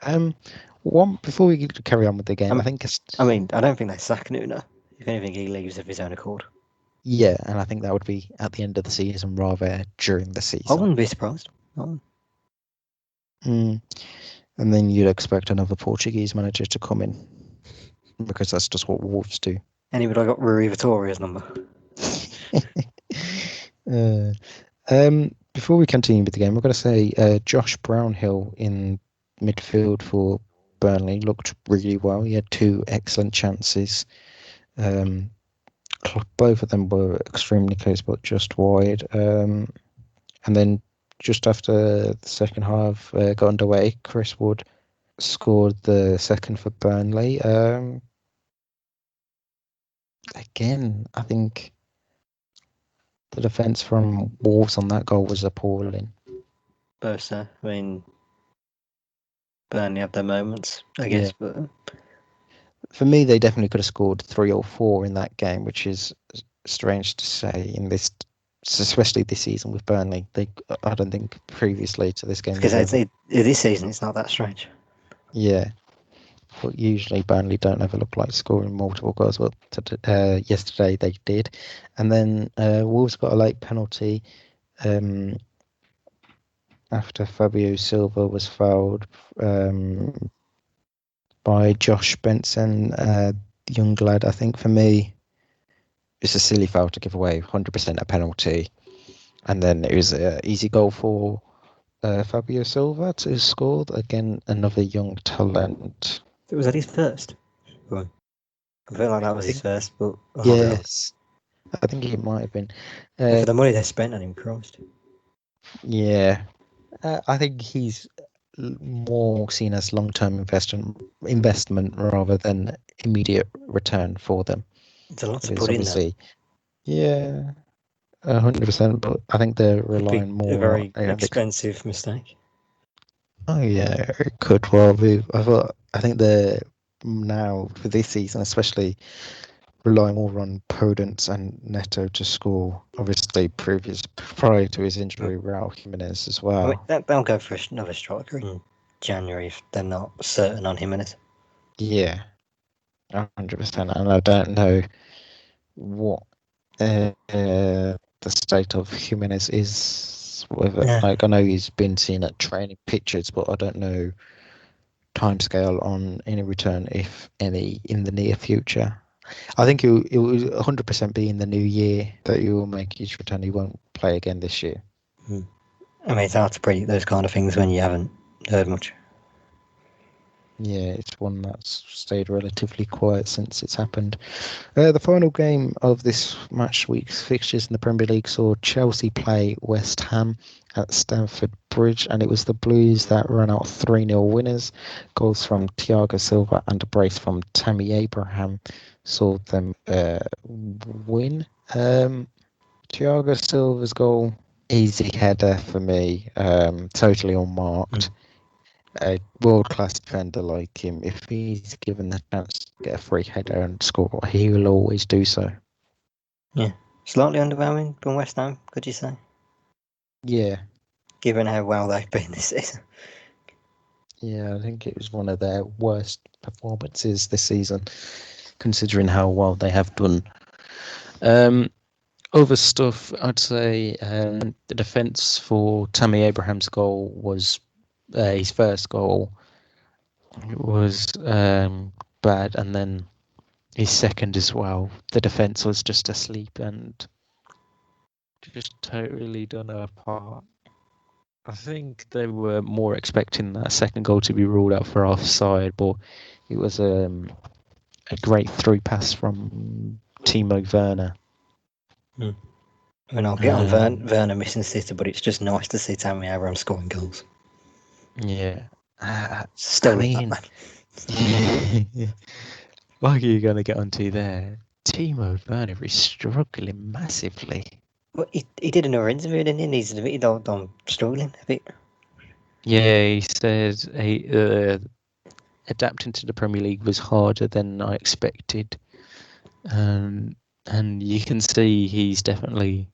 Um, one before we carry on with the game, I think it's
I mean, I don't think they sack Nuno. If anything, he leaves of his own accord.
yeah, and I think that would be at the end of the season rather during the
I
season.
wouldn't be surprised.
Mm. And then you'd expect another Portuguese manager to come in because that's just what Wolves do.
Anybody got Rui Vitoria's number?
Before we continue with the game, I've got to say Josh Brownhill in midfield for Burnley looked really well. He had two excellent chances. Both of them were extremely close, but just wide. And then just after the second half got underway, Chris Wood scored the second for Burnley. Again, I think the defence from Wolves on that goal was appalling.
Bursa. I mean, Burnley have their moments, I
Yeah.
guess, but
For me, they definitely could have scored 3 or 4 in that game, which is strange to say in this, especially this season with Burnley. I don't think previously to this game
because
they've ever.
this season it's not that strange.
Yeah, but usually Burnley don't ever look like scoring multiple goals. But yesterday they did, and then Wolves got a late penalty after Fabio Silva was fouled by Josh Benson, young lad. I think for me, it's a silly foul to give away, 100% a penalty. And then it was an easy goal for Fabio Silva to score. Again, another young talent.
Was that his first? Right. I feel like that
I
was his
think,
first, but I might be wrong.
yes, I think it might have been.
And for the money they spent on him, Christ.
Yeah, I think he's more seen as long-term investment rather than immediate return for them.
It's a lot to
Because
put in there.
obviously, yeah, 100%. But I think they're
Could be
relying
a
more.
very expensive mistake.
Oh yeah, it could well be. I think they're now for this season, especially relying more on Podence and Neto to score. Obviously, prior to his injury, Raul Jimenez as
I mean,
well.
they'll go for another striker in January if they're not certain on Jimenez.
Yeah, 100%. And I don't know what the state of Jimenez is. Whether
Yeah.
like I know he's been seen at training pictures, but I don't know timescale on any return, if any, in the near future. I think it will 100% be in the new year that he will make his return. He won't play again this year.
I mean, it's hard to predict those kind of things when you haven't heard much.
Yeah, it's one that's stayed relatively quiet since it's happened. The final game of this match week's fixtures in the Premier League saw Chelsea play West Ham at Stamford Bridge, and it was the Blues that ran out 3-0 winners. Goals from Thiago Silva and a brace from Tammy Abraham saw them win. Thiago Silva's goal, easy header for me, totally unmarked. A world-class defender like him, if he's given the chance to get a free header and score, he will always do so.
Yeah. Slightly underwhelming from West Ham, could you say?
Yeah,
Given how well they've been this season.
yeah, I think it was one of their worst performances this season, considering how well they have done. Other stuff, I'd say the defence for Tammy Abraham's goal was his first goal was bad, and then his second as well. The defence was just asleep and just totally done her part. I think they were more expecting that second goal to be ruled out for offside, but it was a great through pass from Timo Werner.
I mean, I'll get on Werner missing sitter, but it's just nice to see Tammy Abraham scoring goals.
Yeah.
Still
I
love
mean,
that man.
what are you going to get onto there? Timo Werner is struggling massively.
Well, he did another interview, didn't he? And he's admitted I'm struggling a bit.
Yeah, he said adapting to the Premier League was harder than I expected. And you can see he's definitely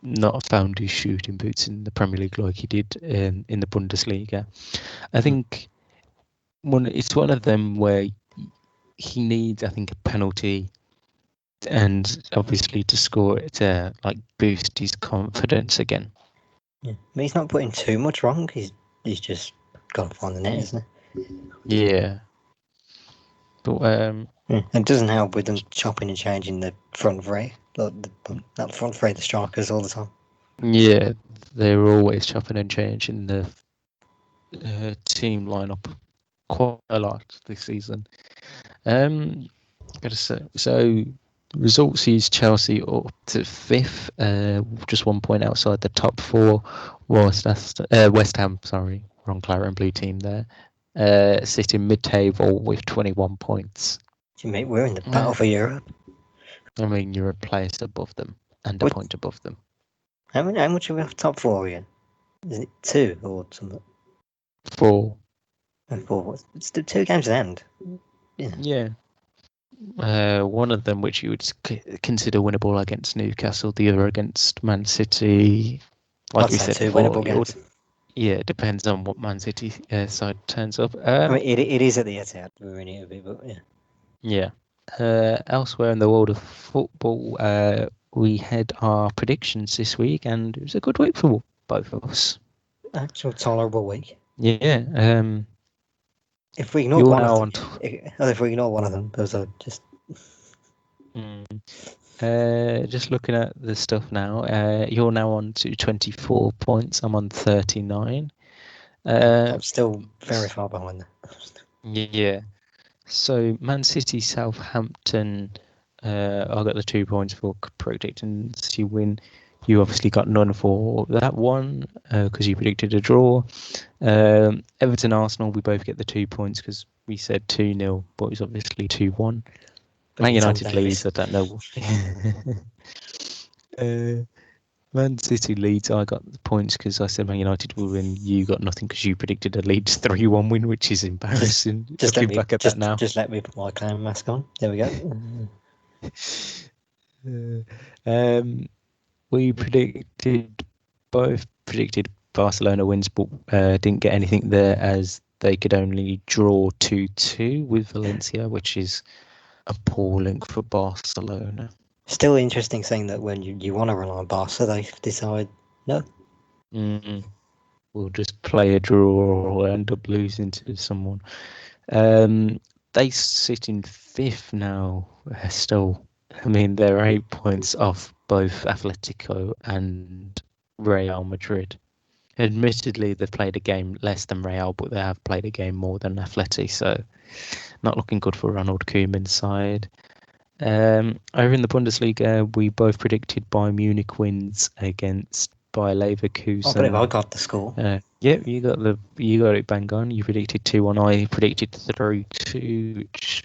not found his shooting boots in the Premier League like he did in the Bundesliga. I think it's one of them where he needs, I think, a penalty, and obviously to score it to like boost his confidence again.
Yeah. I mean, he's not putting too much wrong. He's just got to find the net, isn't
Yeah, but
he? Yeah. And it doesn't help with them chopping and changing the front three, like that front three, the strikers all the time.
yeah, they're always chopping and changing the team lineup quite a lot this season. Gotta say, so results sees Chelsea up to fifth, just 1 point outside the top four. Whilst West Ham, sorry, wrong claret and blue team there, sitting mid-table with 21 points.
Do you mean we're in the battle for Europe?
I mean, you're a place above them and a
What?
point above them.
How much are we off top four again? Is it 2 or something?
4.
4. It's 2 games at end.
Yeah. One of them which you would consider winnable against Newcastle, the other against Man City. Like
I'd
we
say
said
2
before,
winnable games.
yeah, it depends on what Man City side turns up.
I mean, it is at the Etihad. We're in it a bit, but yeah.
Yeah. Elsewhere in the world of football, we had our predictions this week, and it was a good week for both of us.
Actual tolerable week.
Yeah.
If we ignore
you're
one
now
of them, if we ignore one of them, those are just.
Just looking at the stuff now. You're now on to 24 points. I'm on 39.
I'm still very far behind them.
Yeah. So Man City, Southampton. I got the 2 points for predicting City win. You obviously got none for that one because you predicted a draw. Everton, Arsenal, we both get the 2 points because we said 2-0, but it was obviously 2-1. Man United Leeds, I don't know. Man City Leeds, I got the points because I said Man United will win. You got nothing because you predicted a Leeds 3-1 win, which is embarrassing. Looking back at that now.
Just let me put my clown mask on. There we
go. We both predicted Barcelona wins, but didn't get anything there as they could only draw 2-2 with Valencia, which is appalling for Barcelona.
Still interesting saying that when you want to rely on Barca, they decide no.
we'll just play a draw or end up losing to someone. They sit in fifth now, still. I mean, they're 8 points off both Atletico and Real Madrid. Admittedly, they've played a game less than Real, but they have played a game more than Atleti, so not looking good for Ronald Koeman's side. Over in the Bundesliga, we both predicted Bayern Munich wins against Bayer Leverkusen.
I believe I got the score.
Yeah, you got it bang on. You predicted 2-1. I predicted 3-2, which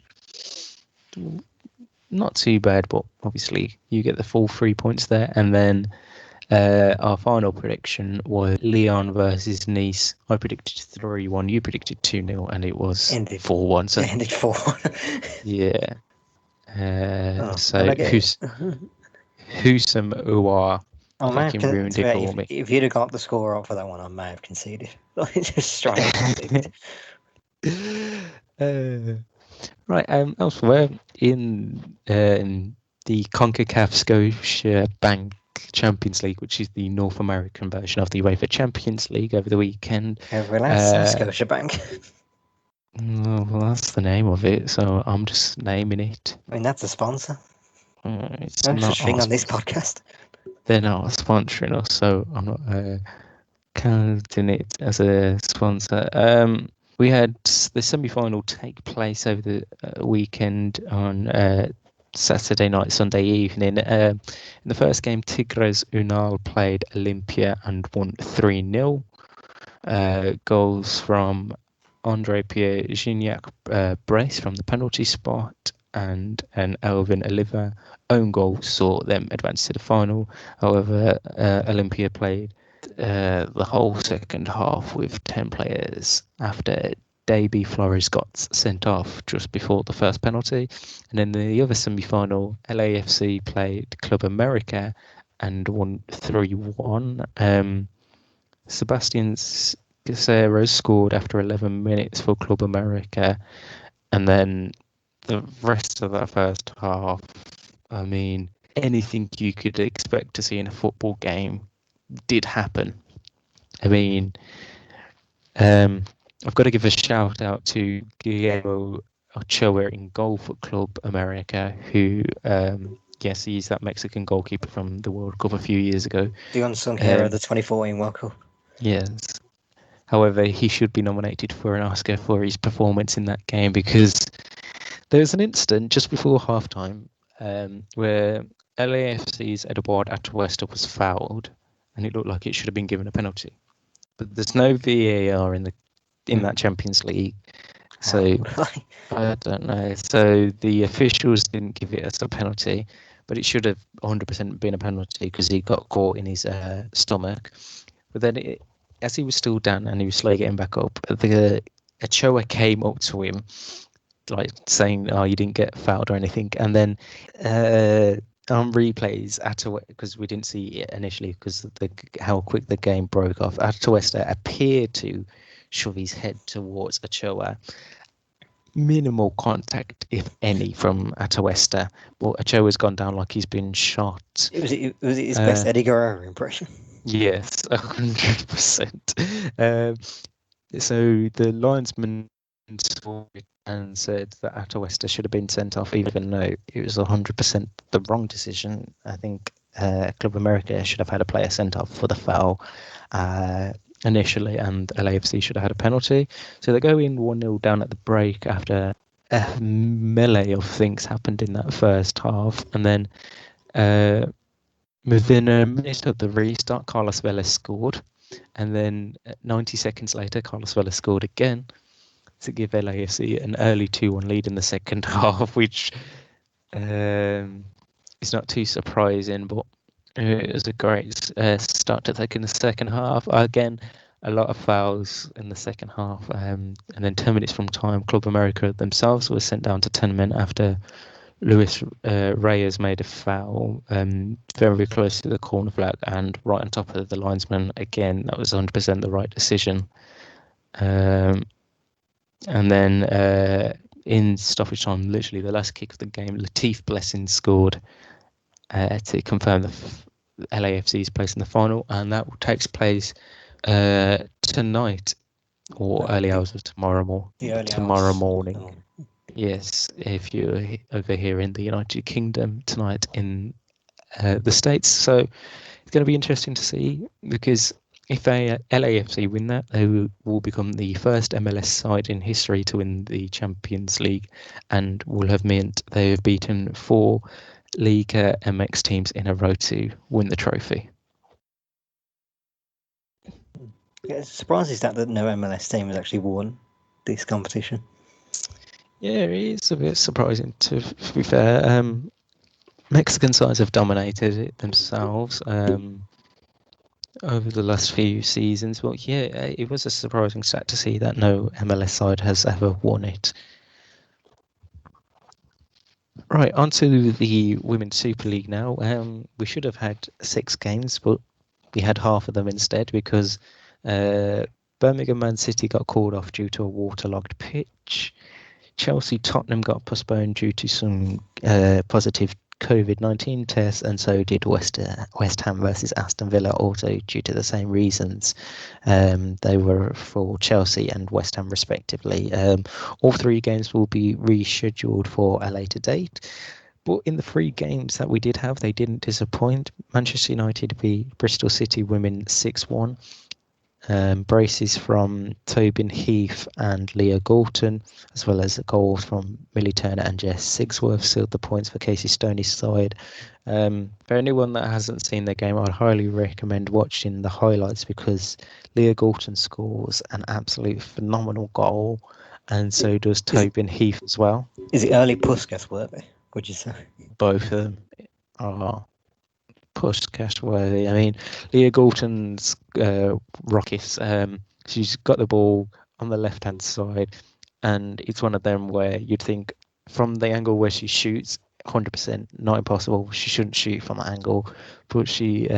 not too bad, but obviously you get the full 3 points there. And then our final prediction was Lyon versus Nice. I predicted 3-1. You predicted 2-0, and it was 4-1. So
Ended 4-1.
yeah. So
relegation.
Husam Uar
I may have
fucking ruined it for me.
if you'd have got the score up for that one, I may have conceded. Just straight up.
Right. Elsewhere in the CONCACAF Scotia Bank Champions League, which is the North American version of the UEFA Champions League, over the weekend.
Scotia Bank.
Well, that's the name of it, so I'm just naming it.
I mean, that's a sponsor.
It's
No
not
such thing on this podcast.
They're not sponsoring us, so I'm not counting it as a sponsor. We had the semi-final take place over the weekend on Saturday night, Sunday evening. In the first game, Tigres Unal played Olympia and won 3-0. Goals from Andre Pierre Gignac brace from the penalty spot and an Elvin Oliver own goal saw them advance to the final. However, Olympia played the whole second half with 10 players after Davy Flores got sent off just before the first penalty. And then the other semi-final, LAFC played Club America and won 3-1. Sebastian Guerrero scored after 11 minutes for Club America, and then the rest of that first half, I mean, anything you could expect to see in a football game did happen. I mean, I've got to give a shout out to Guillermo Ochoa in goal for Club America, who, yes, he's that Mexican goalkeeper from the World Cup a few years ago.
The unsung hero of the 2014 World Cup.
Yes. However, he should be nominated for an Oscar for his performance in that game, because there was an incident just before halftime where LAFC's Eduardo Atuesta was fouled, and it looked like it should have been given a penalty. But there's no VAR in that Champions League, so I don't know. So the officials didn't give it as a penalty, but it should have 100% been a penalty because he got caught in his stomach. But then, as he was still down and he was slowly getting back up, the Ochoa came up to him, like saying, "Oh, you didn't get fouled or anything." And then on replays, because we didn't see it initially because of how quick the game broke off, Atuesta appeared to shove his head towards Ochoa. Minimal contact, if any, from Atuesta. But Ochoa's gone down like he's been shot.
Was it his best Eddie Guerrero impression?
Yes, 100%. So the linesman saw it and said that Atuesta should have been sent off, even though it was 100% the wrong decision. I think Club America should have had a player sent off for the foul initially, and LAFC should have had a penalty. So they go in 1-0 down at the break after a melee of things happened in that first half, and then within a minute of the restart, Carlos Vela scored, and then 90 seconds later, Carlos Vela scored again to give LAFC an early 2-1 lead in the second half, which is not too surprising, but it was a great start to the second half. Again, a lot of fouls in the second half, and then 10 minutes from time, Club America themselves were sent down to 10 men after Luis Reyes made a foul very close to the corner flag and right on top of the linesman. Again, that was 100% the right decision. And then in stoppage time, literally the last kick of the game, Latif Blessing scored to confirm the LAFC's place in the final, and that takes place tonight or early hours of
the early
tomorrow
hours.
morning.
Oh,
Yes, if you're over here in the United Kingdom tonight in the States. So it's going to be interesting to see, because if LAFC win that, they will become the first MLS side in history to win the Champions League, and will have meant they have beaten 4 Liga MX teams in a row to win the trophy.
yeah, it's surprising that no MLS team has actually won this competition.
Yeah, it is a bit surprising, to be fair. Mexican sides have dominated it themselves over the last few seasons, but yeah, it was a surprising stat to see that no MLS side has ever won it. Right, on to the Women's Super League now. We should have had 6 games, but we had half of them instead, because Birmingham Man City got called off due to a waterlogged pitch. Chelsea Tottenham got postponed due to some positive COVID-19 tests, and so did West Ham versus Aston Villa, also due to the same reasons. They were for Chelsea and West Ham respectively. All 3 games will be rescheduled for a later date. But in the 3 games that we did have, they didn't disappoint. Manchester United beat Bristol City Women 6-1. Braces from Tobin Heath and Leah Galton, as well as goals from Millie Turner and Jess Sigsworth, sealed the points for Casey Stoney's side. For anyone that hasn't seen the game, I'd highly recommend watching the highlights, because Leah Galton scores an absolute phenomenal goal, and so does Tobin Heath as well.
Is it early Puskas worthy, would you say?
Both of them are push worthy. I mean, Leah Galton's rockets. She's got the ball on the left hand side, and it's one of them where you'd think, from the angle where she shoots, 100% not impossible. She shouldn't shoot from that angle, but she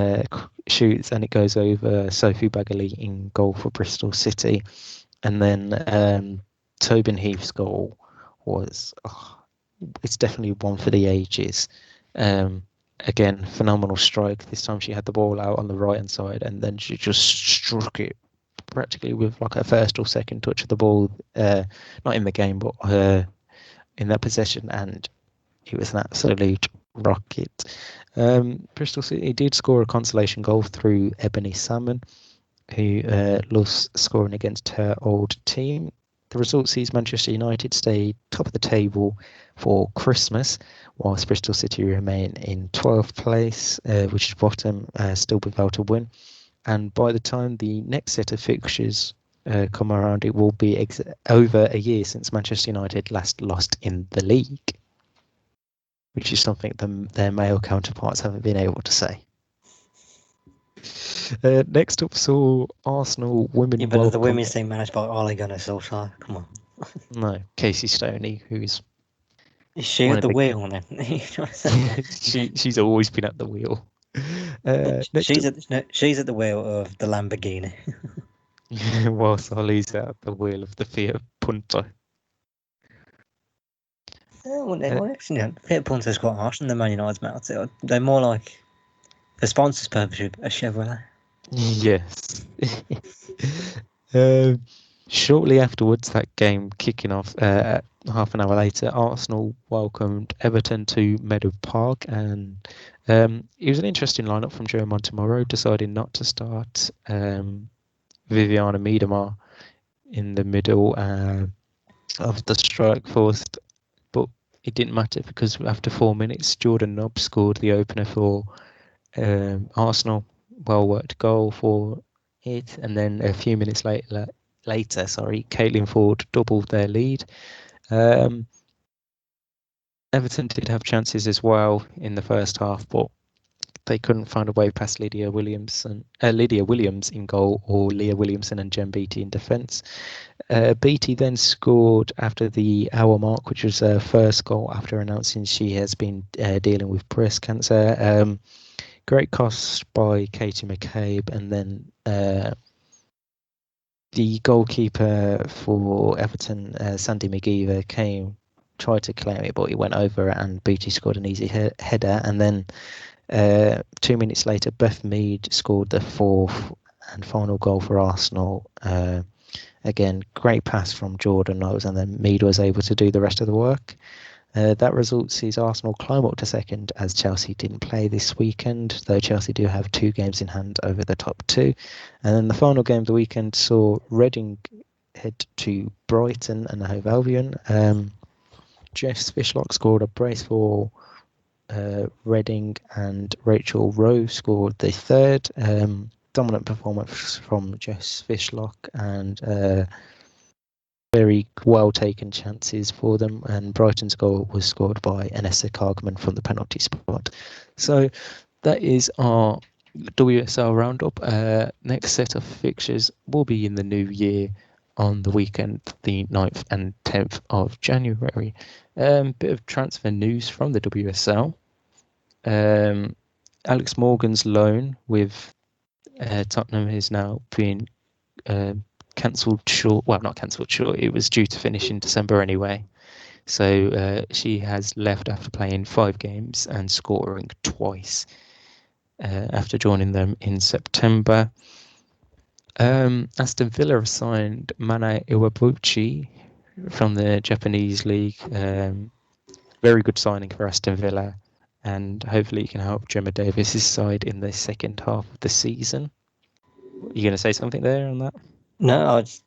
shoots, and it goes over Sophie Bagley in goal for Bristol City. And then Tobin Heath's goal was, it's definitely one for the ages. Again, phenomenal strike. This time she had the ball out on the right hand side, and then she just struck it practically with like a first or second touch of the ball, not in the game, but in that possession, and it was an absolute rocket. Bristol City did score a consolation goal through Ebony Salmon, who loves scoring against her old team. The result sees Manchester United stay top of the table for Christmas, whilst Bristol City remain in 12th place, which is bottom, still without a win. And by the time the next set of fixtures come around, it will be over a year since Manchester United last lost in the league, which is something their male counterparts haven't been able to say. Next up saw Arsenal women.
Yeah, but the women's team managed by Ole Gunnar Solskjaer. Come on.
No, Casey Stoney, who's
Is she at the wheel then?
she's always been at the wheel.
She's at the wheel of the Lamborghini.
Whilst Ollie's at the wheel of the Fiat Punto.
Actually, no, Fiat Punto's quite harsh in the Man United's mouth. They're more like, for sponsors' purposes, a Chevrolet.
Yes. Shortly afterwards, that game kicking off, half an hour later, Arsenal welcomed Everton to Meadow Park, and it was an interesting lineup from Joe Montemurro, deciding not to start Viviana Miedema in the middle of the strike force, but it didn't matter, because after 4 minutes, Jordan Nobbs scored the opener for Arsenal. Well worked goal for it, and then a few minutes later, Caitlin Ford doubled their lead. Everton did have chances as well in the first half, but they couldn't find a way past Lydia Williams in goal, or Leah Williamson and Jen Beattie in defence. Beattie then scored after the hour mark, which was her first goal after announcing she has been dealing with breast cancer. Great cost by Katie McCabe, and then the goalkeeper for Everton, Sandy McGeever, tried to claim it, but he went over, and Beattie scored an easy header. And then 2 minutes later, Beth Mead scored the fourth, and final goal for Arsenal. Again, great pass from Jordan Knowles, and then Mead was able to do the rest of the work. That result sees Arsenal climb up to second, as Chelsea didn't play this weekend, though Chelsea do have 2 games in hand over the top 2. And then the final game of the weekend saw Reading head to Brighton and Hove Albion. Jess Fishlock scored a brace for Reading, and Rachel Rowe scored the third. Dominant performance from Jess Fishlock, and very well taken chances for them, and Brighton's goal was scored by Anessa Cargman from the penalty spot. So that is our WSL roundup. Next set of fixtures will be in the new year on the weekend, the 9th and 10th of January. Bit of transfer news from the WSL. Alex Morgan's loan with Tottenham is now being cancelled short. Well, not cancelled short. It was due to finish in December anyway. So she has left after playing 5 games and scoring twice after joining them in September. Aston Villa have signed Mana Iwabuchi from the Japanese league. Very good signing for Aston Villa, and hopefully he can help Gemma Davis's side in the second half of the season. Are you going to say something there on that?
No, I was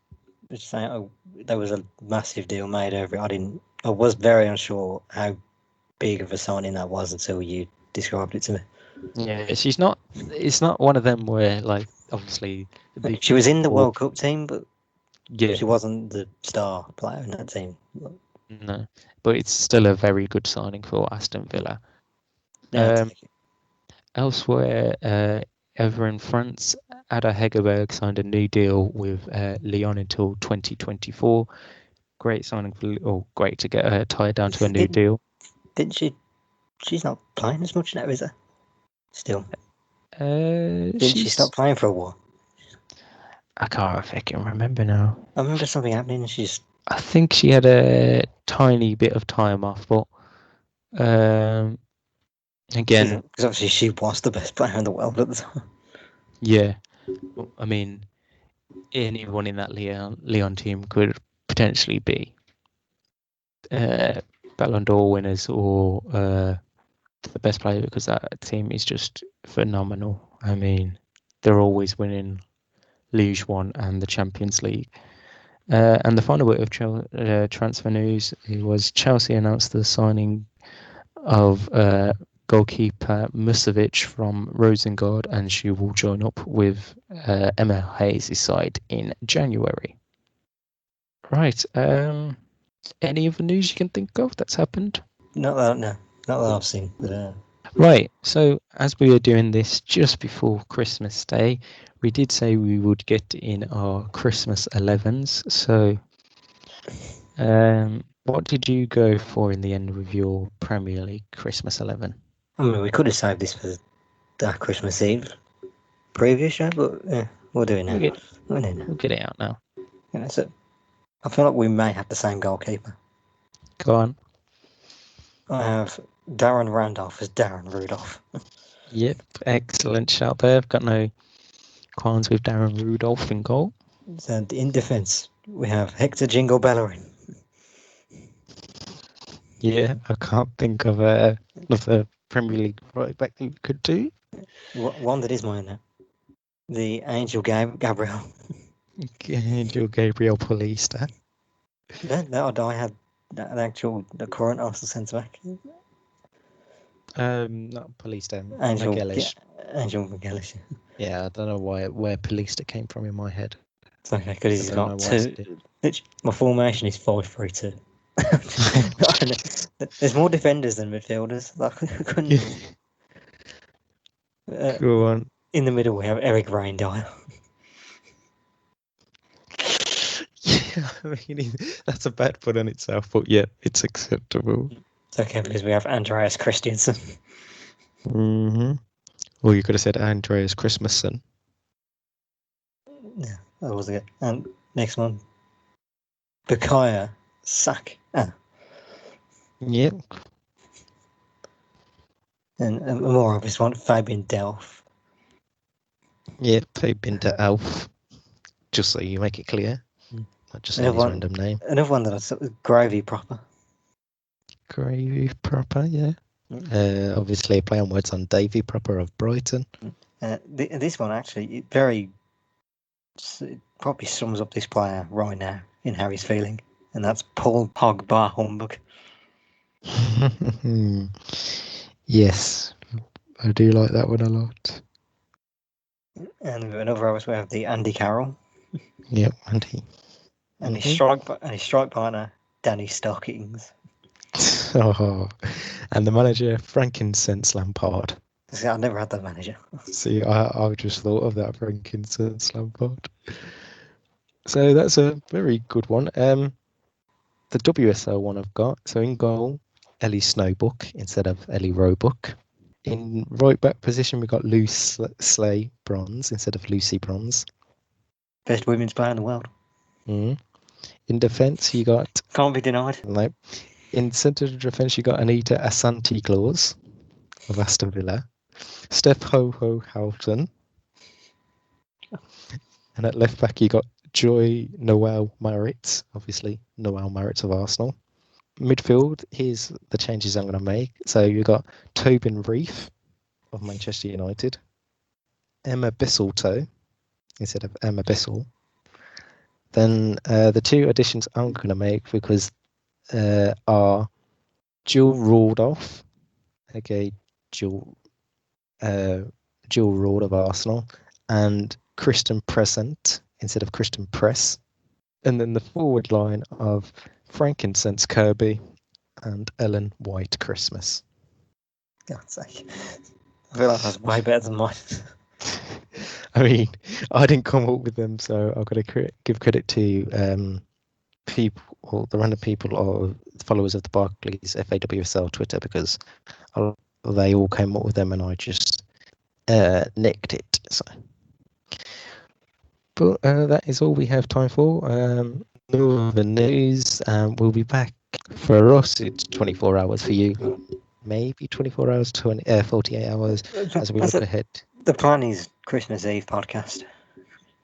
just saying there was a massive deal made over it. I was very unsure how big of a signing that was until you described it to me.
Yeah, she's not. It's not one of them where, like, obviously
She was in the
or
World Cup team, but
yeah,
she wasn't the star player in that team.
no, but it's still a very good signing for Aston Villa.
Yeah, I'll take it.
Elsewhere, over in France, Ada Hegerberg signed a new deal with Lyon until 2024. Great signing great to get her tied down to a new deal.
Didn't she? She's not playing as much now, is her? Still. Didn't she stop playing for a while?
I can't fucking remember now.
I remember something happening and she's...
I think she had a tiny bit of time off, but again,
because obviously she was the best player in the world at the time.
yeah. I mean, anyone in that Leon team could potentially be Ballon d'Or winners or the best player, because that team is just phenomenal. I mean, they're always winning Ligue 1 and the Champions League. And the final bit of transfer news was Chelsea announced the signing of goalkeeper Musovic from Rosengard, and she will join up with Emma Hayes' side in January. Right. Any other news you can think of that's happened?
Not that I've seen. But,
Right. So as we were doing this just before Christmas Day, we did say we would get in our Christmas 11s. So, what did you go for in the end with your Premier League Christmas 11?
I mean, we could have saved this for that Christmas Eve previous show, but we'll do it now.
We'll get it out now.
Yeah, so I feel like we may have the same goalkeeper.
Go on.
I have Darren Randolph as Darren Rudolph.
Yep, excellent shout there. I've got no qualms with Darren Rudolph in goal.
And in defence, we have Hector Jingle Bellerin.
Yeah, I can't think of another Premier League right back that you could do.
One that is mine now. The Angel Gabriel.
Angel Gabriel Paulista.
That I had the current Arsenal centre back.
Not Paulista.
Angel
McGellish.
McGellish.
Yeah, I don't know where Paulista came from in my head.
It's okay, because he's got two. My formation is 5-3-2. There's more defenders than midfielders.
Go on.
In the middle, we have Eric Reindyle.
Yeah, I mean, that's a bad put on itself, but yeah, it's acceptable.
It's okay because we have Andreas Christiansen.
Or you could have said Andreas Christmasson.
Yeah, that was it. And next one, Bukayo Saka.
Yep.
And a more obvious one, Fabian Delph.
Yeah, they've been to Elf, just so you make it clear. Not just saying his random name.
Another one that I saw was Gravy Proper.
Gravy Proper, yeah. Obviously, a play on words on Davy Proper of Brighton.
This one actually it probably sums up this player right now in how he's feeling, and that's Paul Pogba Humbug.
Yes, I do like that one a lot.
And another hours we have the Andy Carroll.
Yep, Andy.
And his strike partner, Danny Stockings.
Oh, and the manager, Frankincense Lampard.
See, I've never had that manager.
See, I just thought of that Frankincense Lampard. So that's a very good one. The WSL one I've got. So in goal, Ellie Snowbook instead of Ellie Roebuck. In right back position, we've got Luce Slay Bronze instead of Lucy Bronze.
Best women's player in the world.
In defence, you got...
Can't be denied.
No. In centre of defence, you got Anita Asante Claus of Aston Villa. Steph Ho Houghton. And at left back, you got Joy Noel Maritz, obviously Noel Maritz of Arsenal. Midfield, here's the changes I'm going to make. So you've got Tobin Reef of Manchester United. Emma Bisseltoe instead of Emma Bissell. Then the two additions I'm going to make because are Jill Rudolph, okay, Jill Rord of Arsenal, and Kristen Present instead of Kristen Press. And then the forward line of Frankincense Kirby and Ellen White Christmas.
God's sake. I feel like that's way better than mine.
I mean, I didn't come up with them, so I've got to give credit to people, or the random people or followers of the Barclays FAWSL Twitter, because they all came up with them and I just nicked it. So, but that is all we have time for. No other news. We'll be back. For us, it's 24 hours. For you, maybe 24 hours, 48 hours as we look ahead.
The plan is Christmas Eve podcast.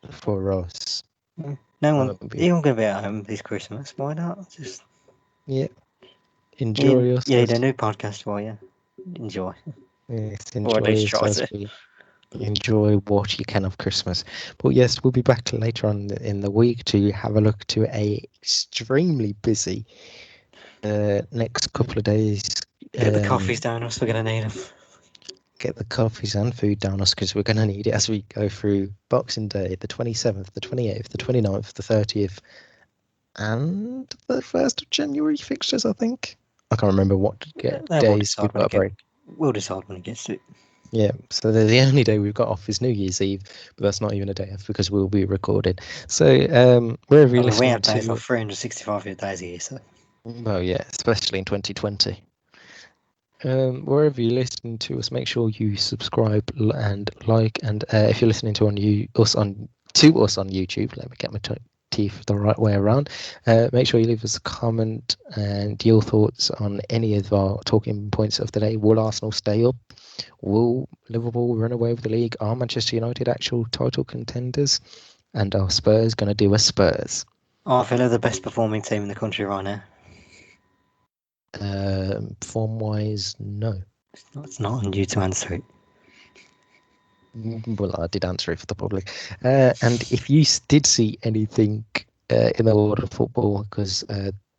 For us.
No one, you're going to be at home this Christmas. Why not? Just
enjoy yourself.
You need a new podcast for you. Enjoy.
Yes, enjoy yourself. Enjoy what you can of Christmas. But yes, we'll be back later on in the week to have a look to a extremely busy next couple of days.
Get the coffees down us, we're going to need them.
Get the coffees and food down us because we're going to need it as we go through Boxing Day, the 27th, the 28th, the 29th, the 30th, and the 1st of January fixtures, I think. I can't remember what days we've got a break.
We'll decide when it gets to it.
Yeah, so the only day we've got off is New Year's Eve, but that's not even a day off because we'll be recorded. So wherever you're listening
we have days off 365 days a year, so.
Well, yeah, especially in 2020. Wherever you're listening to us, make sure you subscribe and like. And if you're listening to us on YouTube, let me get my teeth the right way around. Make sure you leave us a comment and your thoughts on any of our talking points of the day. Will Arsenal stay up? Will Liverpool run away with the league? Are Manchester United actual title contenders? And are Spurs going to do a Spurs?
I feel they're the best performing team in the country right now.
Form-wise, no.
It's not on you to answer it.
Well, I did answer it for the public. And if you did see anything in the world of football, because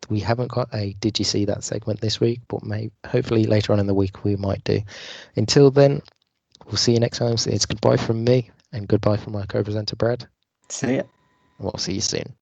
we haven't got a Did You See That segment this week, but hopefully later on in the week we might do. Until then, we'll see you next time. So it's goodbye from me and goodbye from my co-presenter, Brad.
See ya.
We'll see you soon.